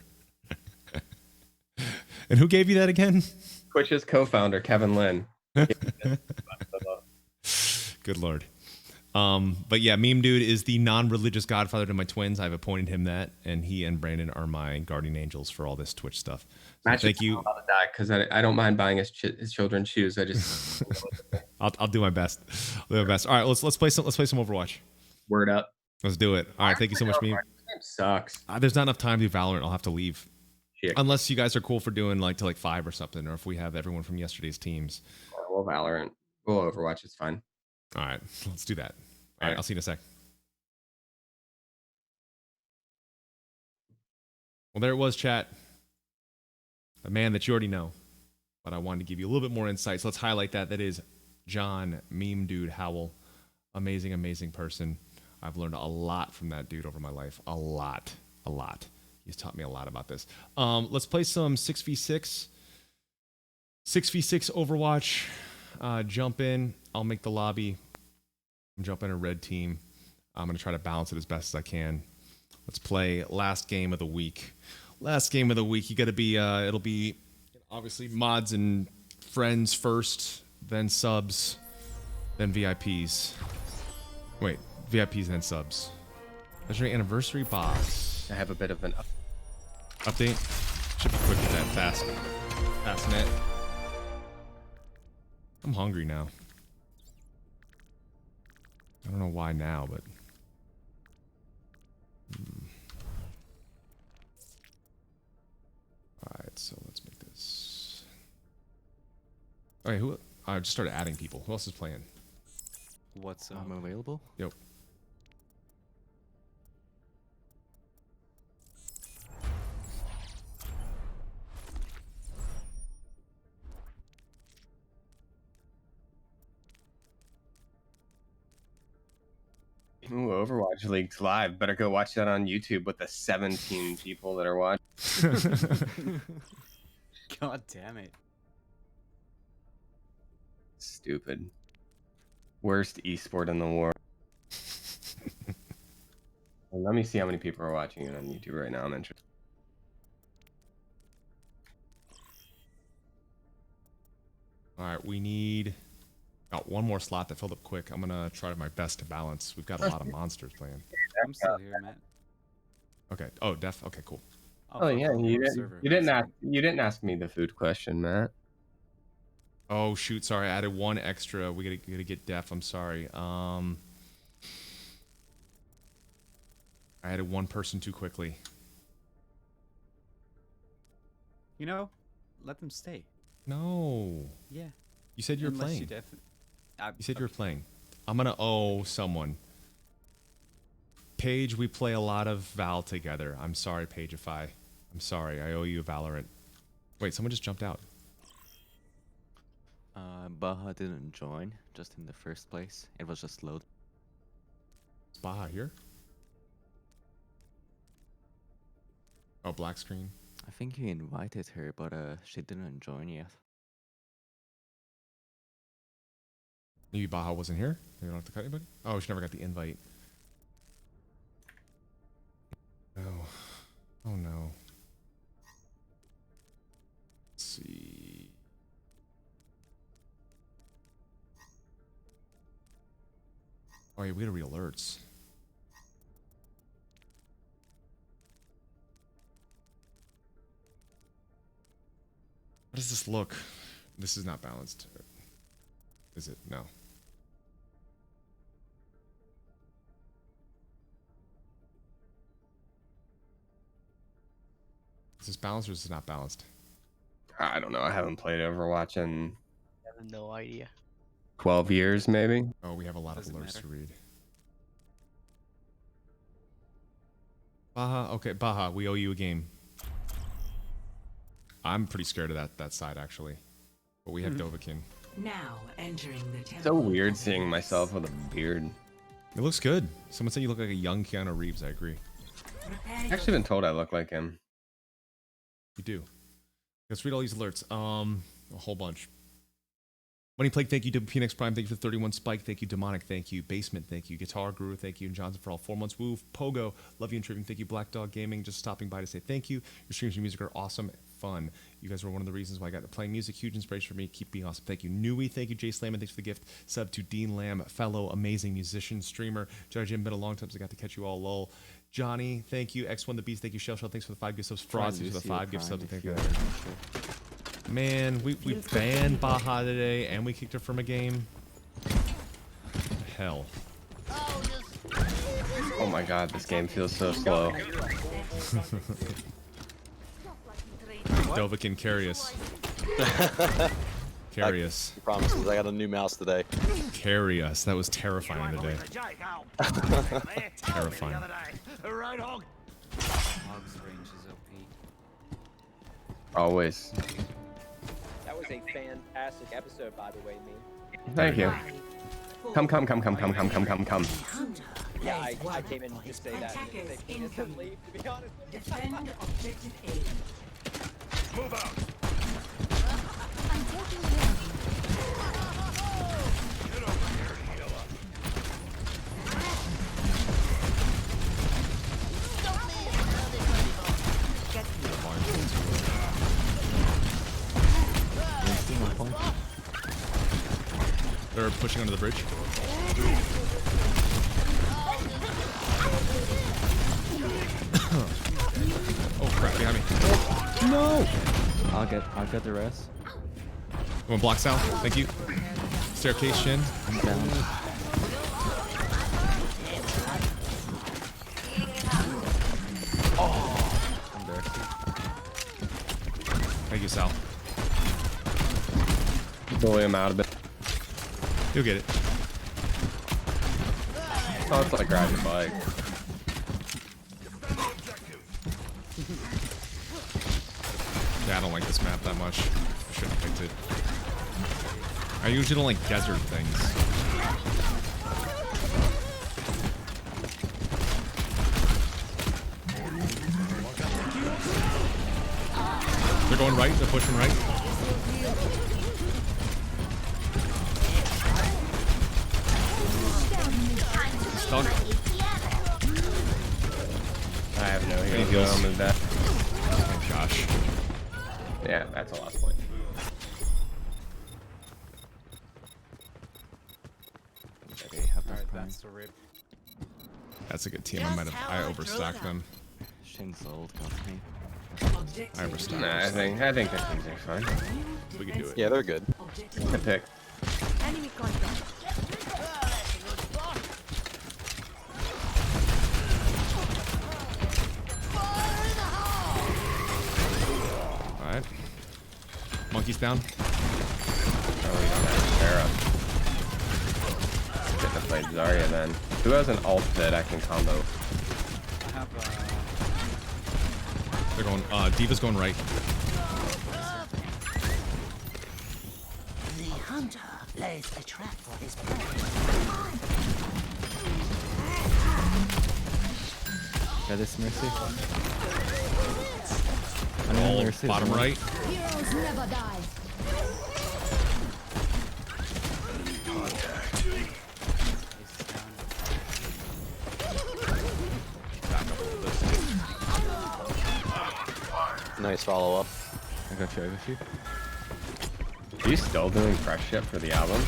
And who gave you that again? Twitch's co-founder, Kevin Lin. Good Lord. But yeah, Meme Dude is the non-religious godfather to my twins. I've appointed him that, and he and Brandon are my guardian angels for all this Twitch stuff. So thank you. Because I don't mind buying his children's shoes. I just I'll do my best. I'll do my best. All right, let's play some Overwatch. Word up. Let's do it. All right, thank you so much, Meme. This game sucks. There's not enough time to do Valorant. I'll have to leave. Shit. Unless you guys are cool for doing like to 5 or something, or if we have everyone from yesterday's teams. Well, Valorant. Well, Overwatch is fine. All right, let's do that. All right, I'll see you in a sec. Well, there it was, chat. A man that you already know, but I wanted to give you a little bit more insight. So let's highlight that. That is John Meme Dude Howell. Amazing, amazing person. I've learned a lot from that dude over my life. A lot. He's taught me a lot about this. Let's play some 6v6. 6v6 Overwatch. Jump in. I'll make the lobby. Jump in a red team. I'm going to try to balance it as best as I can. Let's play last game of the week. Last game of the week. You got to be, it'll be obviously mods and friends first, then subs, then VIPs. Wait, VIPs and then subs. Legendary anniversary box. I have a bit of an update. Should be quick with that fast net. I'm hungry now. I don't know why now, but all right, so let's make this. All right, I just started adding people. Who else is playing? What's available? Yep. Ooh, Overwatch League's live. Better go watch that on YouTube with the 17 people that are watching. God damn it. Stupid. Worst esport in the world. Well, let me see how many people are watching it on YouTube right now. I'm interested. All right, we need one more slot that filled up quick. I'm gonna try my best to balance. We've got a lot of monsters playing. I'm still here, Matt. Okay. Oh, Def. Okay, cool. Oh yeah, you didn't ask me the food question, Matt. Oh shoot, sorry. I added one extra. We gotta get Def. I'm sorry. I added one person too quickly. You know, let them stay. No. Yeah. You said you're playing. You said you were playing. I'm gonna owe someone. Paige, we play a lot of Val together. I'm sorry, Paige, I'm sorry. I owe you a Valorant. Wait, someone just jumped out. Baha didn't join just in the first place. It was just load. Is Baha here? Oh, black screen. I think you invited her, but she didn't join yet. Maybe Baha wasn't here? You don't have to cut anybody? Oh, she never got the invite. Oh. Oh no. Let's see. Oh yeah, we gotta read alerts. How does this look? This is not balanced. Is it? No. Is this balanced or is this not balanced? I don't know. I haven't played Overwatch in I have no idea. 12 years, maybe. Oh, we have a lot of Doesn't alerts matter. to read. Baha, okay, Baha, we owe you a game. I'm pretty scared of that side actually, but we have Dovahkiin. Now entering the temple. So weird seeing myself with a beard. It looks good. Someone said you look like a young Keanu Reeves. I agree. I've actually been told I look like him. You do. Let's read all these alerts. A whole bunch. Money Plague, thank you. WPNX Prime, thank you for 31. Spike, thank you. Demonic, thank you. Basement, thank you. Guitar Guru, thank you. And Johnson for all 4 months. Woo, Pogo, love you and Trivium, thank you. Black Dog Gaming, just stopping by to say thank you. Your streams and music are awesome and fun. You guys were one of the reasons why I got to playing music. Huge inspiration for me. Keep being awesome. Thank you. Nui, thank you. Jay Slamman, thanks for the gift. Sub to Dean Lamb, fellow amazing musician, streamer. Judge Jim, been a long time since I got to catch you all. Lol. Johnny, thank you. X1 the Beast, thank you. Shell Shell, thanks for the 5 gift subs. Frost, thanks for the 5 gift subs. Thank you. Man, we banned Baha today and we kicked her from a game. Hell. Oh my god, this game feels so slow. Dovahkiin, carry us. Carry us. He promises. I got a new mouse today. Carry us. That was terrifying today. Terrifying. Hog's range is OP. Always. That was a fantastic episode, by the way, me. Thank you. Come. Yeah, I came in to say that. Attackers They can't incoming. leave, to be honest. Defend objective A. Move out. I'm taking him. They're pushing under the bridge. Oh crap, behind me. No! I'll get the rest. One block south, thank you. Staircase Shin. I'm down. I'm there. Thank you, Sal. Bully him out a bit. You'll get it. Oh, it's like riding a bike. Yeah, I don't like this map that much. I shouldn't have picked it. I usually don't like desert things. They're going right, they're pushing right. Stuck. I have no Any heals. heals? I'm dead. Oh gosh. Yeah, that's a lost point. They have Alright, Prime. that's the rip. That's a good team. I overstacked them. Shin's old got me. I overstacked Nah, I them. think the things are fine. We can do it. Yeah, they're good. Good pick. Enemy contact. Alright. Monkey's down. Oh, we don't have Sarah. Get to play Zarya then. Who has an ult that I can combo? I have They're going, Diva's going right. hunter lays a trap for his prey. Got this Mercy. Oh, Mercy. bottom right. Heroes never die. Nice follow up. I got you. Are you still doing fresh shit for the album?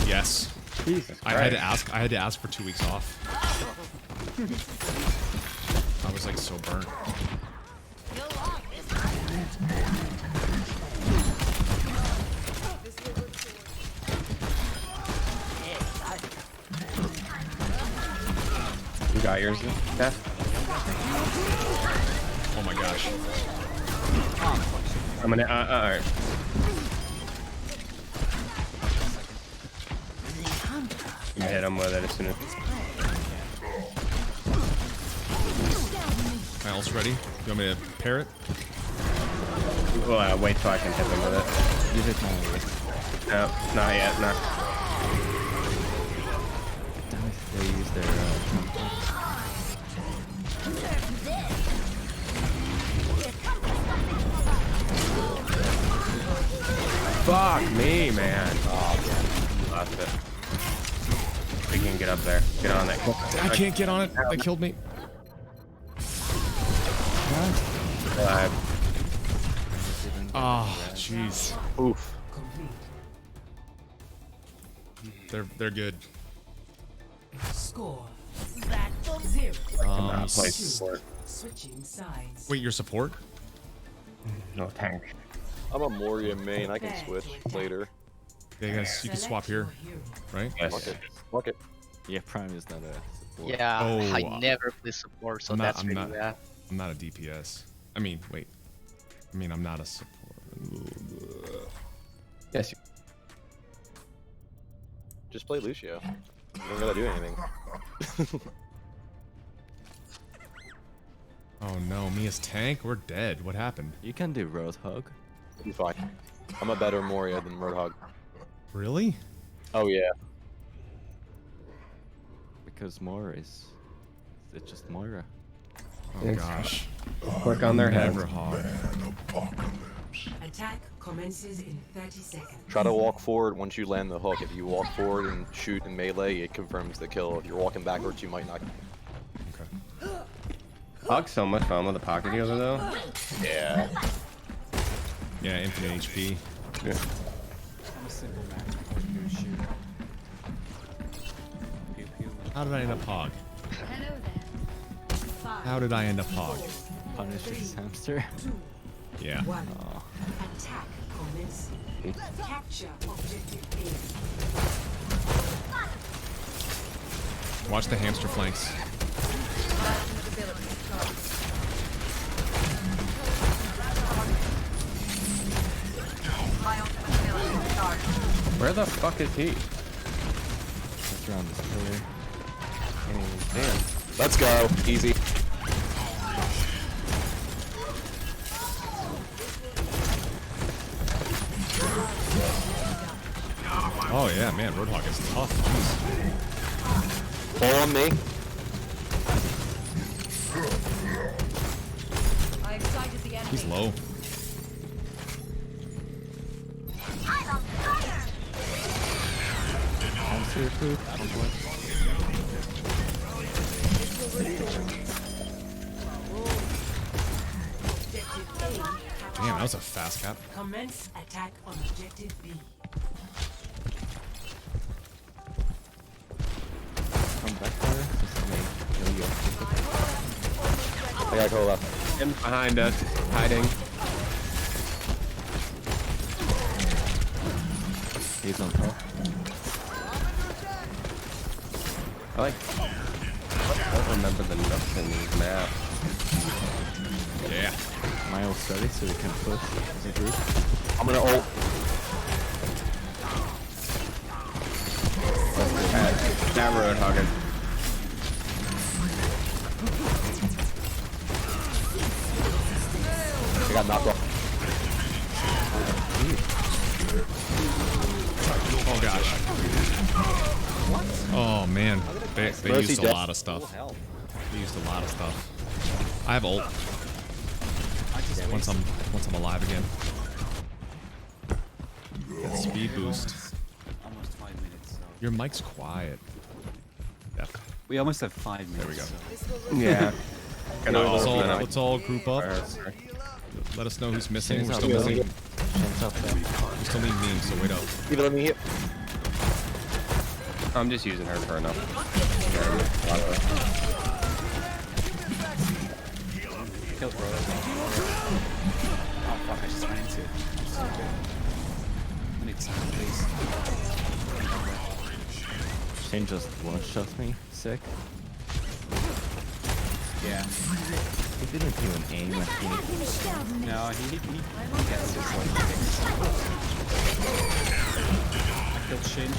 Yes. Jesus I had to ask. I had to ask for 2 weeks off. I was like so burnt. You got yours, Steph? Oh my gosh. I'm gonna. Alright. I'm gonna hit him with it as soon as. My ult's ready. You want me to pair it? Well, wait till I can hit him with it. You hit my way. No, not yet. Not. Damn it, they used their Fuck me, man. Oh, yeah. Lost it. We can get up there. Get on that. I can't get on it. They killed me. Oh, jeez. Oof. They're good. Score. 0. Play support. Switching sides. Wait, your support? No tank. I'm a Moria main. I can switch later. Yeah, guys, you can swap here, right? Yes. Fuck it. Fuck it. Yeah, Prime is not a support. Yeah, Oh, I never play support, so I'm not- that's I'm really not- bad. I'm not a DPS. I mean, wait. I mean, I'm not a support. Yes. Just play Lucio. You don't gotta do anything. Oh no, me as tank? We're dead. What happened? You can do Roadhog. Be fine. I'm a better Moria than Roadhog. Really? Oh yeah. Because Moira is... It's just Moira. Oh Thanks. gosh. Click on their heads. Never hog. Attack commences in 30 seconds. Try to walk forward once you land the hook. If you walk forward and shoot in melee, it confirms the kill. If you're walking backwards, you might not. Okay. Hog's so much fun with the pocket healer though. Yeah. Yeah, infinite HP. Yeah. I'm a simple man. I do shoot. Pew pew. How did I end up hog? Hello there. 5, How did I end up hog? Punish this hamster. 2, Yeah. 1. Oh. Attack commencing. Capture objective A. Watch the hamster flanks. Where the fuck is he? Just around this pillar. Damn. Let's go. Easy. Oh yeah, man, Roadhog is tough. Jeez. Pull on me. He's low. Hamster poop. Damn, that was a fast cap. Commence attack on objective B. Come back there. There you go. I got Cola. Him behind us, hiding. He's on top. I don't remember the nooks in these maps. Yeah. My ult's ready, so we can push as a group. I'm gonna ult. That Roadhogger. I got knocked off. Oh gosh. Oh man, they Mercy used a death. lot of Full stuff. health. They used a lot of stuff. I have ult. Once I'm alive again. Get speed boost. Almost 5 minutes. So. Your mic's quiet. Yeah. We almost have 5 minutes. There we go. So. Yeah. Let's all group up. Let us know who's missing. We're Chains still up, missing. Chains up there. We still need memes, so wait up. Even let me hit. I'm just using her for enough. Kill bro. Oh fuck, I just ran into it. I'm so good. I need some please. Shane just one-shot me. Sick. Yeah. He didn't even aim at me. No, he gets his like kicks. I killed Shin.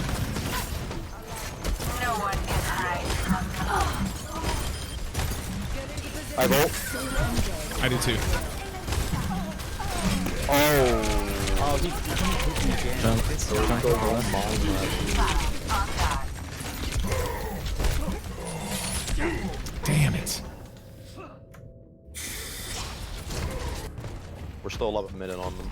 I roll. I do too. Oh. Oh, he hit me again. Jump. It's Jump to the left. Damn it. We're still 11 minutes on them.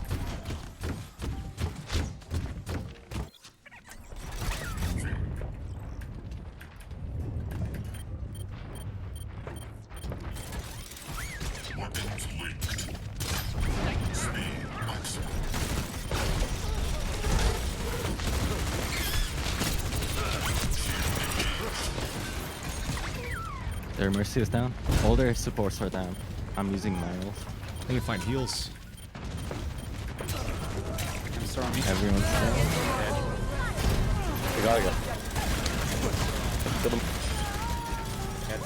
Their Mercy is down. All their supports are down. I'm using my ult. I need to find heals. I'm storming. Everyone's down. We gotta go. Kill them. Get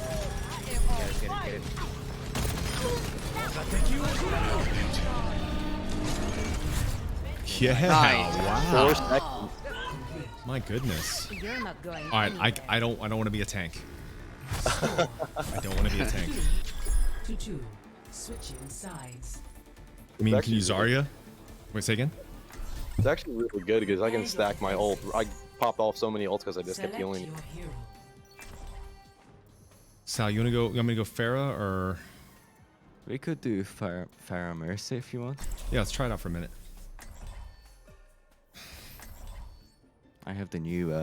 it. Yeah. Wow. 4 seconds. My goodness. You're not going. All right, I don't want to be a tank. I don't want to be a tank. 2-2. Switching sides. I mean, It's can you actually- Zarya? Wait, say again? It's actually really good because I can stack my ult. I popped off so many ults because I just kept Select healing. your hero. Sal, you want me to go Pharah or? We could do Pharah Mercy if you want. Yeah, let's try it out for a minute. I have the new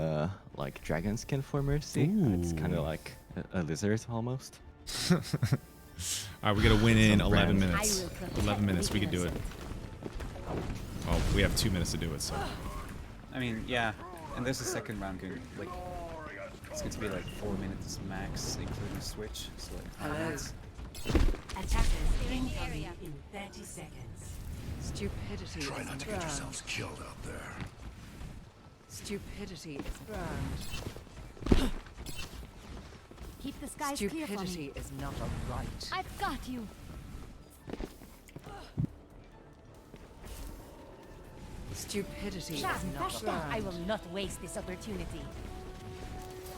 like dragon skin for Mercy. It's kind Ooh. of like a lizard almost. All right, we gotta win in Some 11 brand. minutes. 11 minutes, we could do it. Oh, we have 2 minutes to do it, so. I mean, yeah. And there's a second round going. Like, it's going to be like 4 minutes max, including the switch. So like 5 minutes. Attackers incoming in 30 seconds. Stupidity is burned. Killed out there. Stupidity is burned. Keep the skies clear for me. Stupidity is not a right. I've got you. Stupidity is Shot, not dash a down. I right. will not waste this opportunity.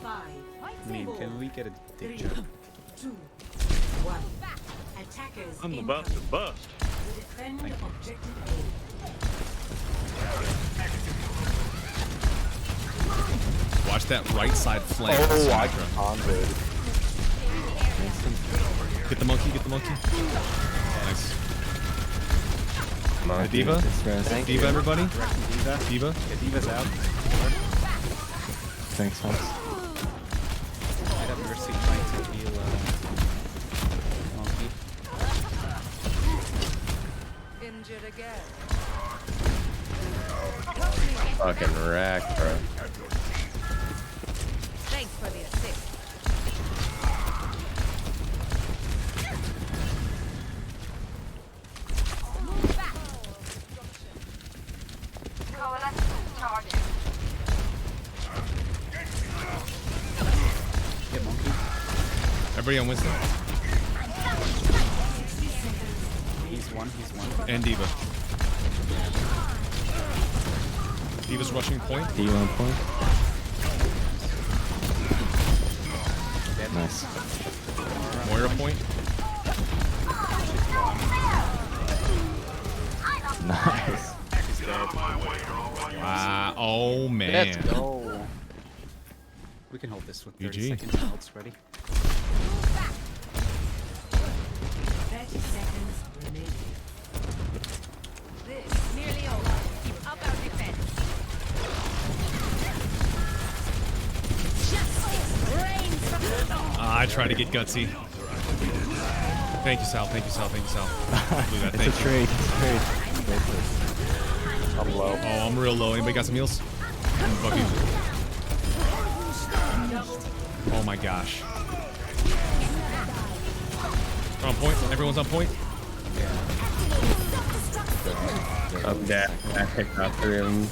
5, I mean, can we get a dick 3, joke? 2, 1. Attackers I'm incoming. about to bust. Defend objective A. Watch that right side flank. Oh, I Symmetra. convoed. Get the monkey, get the monkey. Nice. The Diva? It's res. Diva, everybody? Directing Diva. Diva? Yeah, Diva's out. Thanks, Max. I got Mercy trying to heal Monkey. Injured again. Fucking wrecked, bro. Thanks for the assist. Get Monkey. Everybody on Winston? He's one. And Diva. Diva's rushing point. D1 point. Nice. Moira point. Nice. Oh man. We can hold this with 30 GG. seconds. Ult's ready. 30 seconds remaining. This nearly over. Keep up our defense. Justice reigns from the north. I try to get gutsy. Thank you, Sal. Thank you, Sal. Thank you, Sal. Blew that. It's a Thank you. trade. It's a trade. Great place. I'm low. Oh, I'm real low. Anybody got some heals? Fuck you. Oh my gosh. We're on point. Everyone's on point. I'm dead. I picked up 3 of them.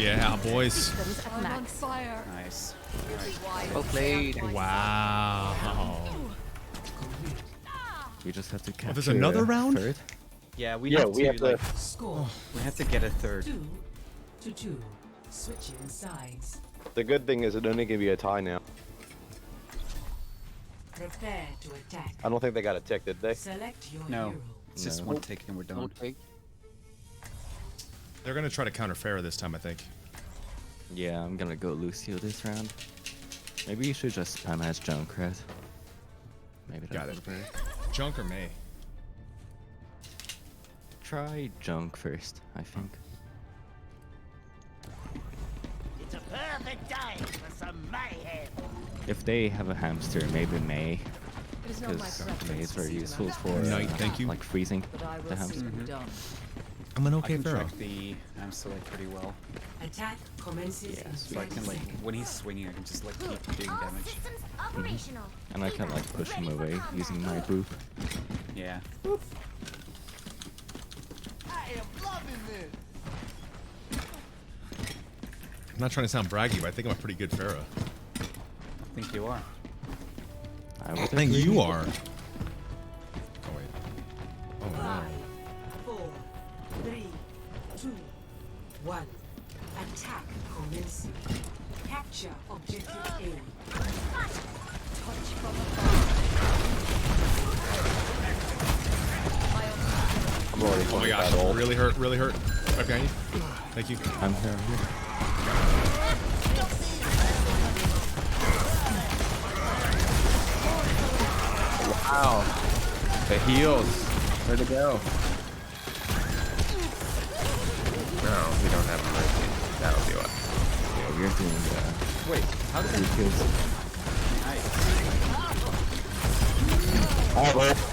Yeah, boys. Systems at I'm on max. fire. Nice. Well played. Wow. We just have to capture. there's another round? Third. Yeah, we Yeah, have we to have to. like Score we have to get a third. 2-2. Switching sides. The good thing is it only gonna be a tie now. Prepare to attack. I don't think they got a tick, did they? Select your No. hero. It's just No. one tick and we're done. They're gonna try to counter Farah this time, I think. Yeah, I'm gonna go Lucio this round. Maybe you should just spam as Junkrat. Maybe Got that's it. better. Junk or May? Try Junk first, I think. It's a perfect day for some mayhem. If they have a hamster, maybe May, It is not my because preference May is to very see useful them for Knight, thank you. like freezing but I the will see hamster. them done. I'm an I okay can Pharaoh. track the hamster like pretty well. Attack commences Yeah, in So I 30 can like seconds. when he's swinging I can just like keep doing All damage. systems operational. And I can like push him Ready for away combat. using my boop. Yeah. I am loving this. I'm not trying to sound braggy, but I think I'm a pretty good Pharaoh. I think you are. I would I think agree. you are. Oh wait. Oh no. 5, 4, 3, 2, 1. Attack commencing. Capture objective A. Touch from I'm already Oh my playing gosh. that ult. Really hurt. Really hurt. Right behind you. Thank you. I'm here. I'm here. Wow. The heals. Where'd it go? No, we don't have mercy. That'll do it. Yeah, we're doing Wait, how did 3 that kills. nice.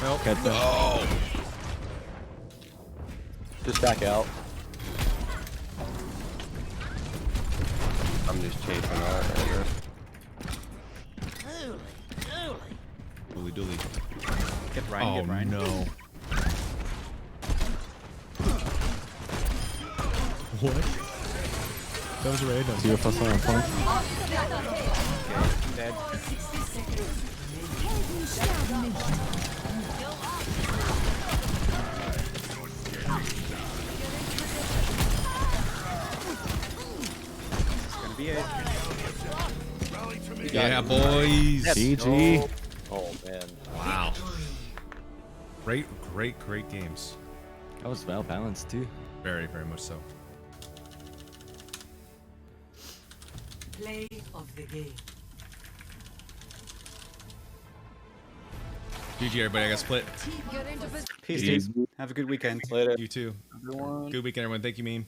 Help. Get them. Oh. Just back out. I'm just chasing all right here. Dooley dooley. Get Ryan, Oh get Ryan. no. What? That was random. 0 plus 1 on point. Dead. 60 seconds. It's gonna be it. Yeah, boys. GG. Oh man. Wow. Great, great, great games. That was well balanced too. Very, very much so. Play of the game. GG, everybody. I got split. Get into position. Peace, Peace. dude. Have a good weekend. Later. You too. Everyone. Good weekend, everyone. Thank you, meme.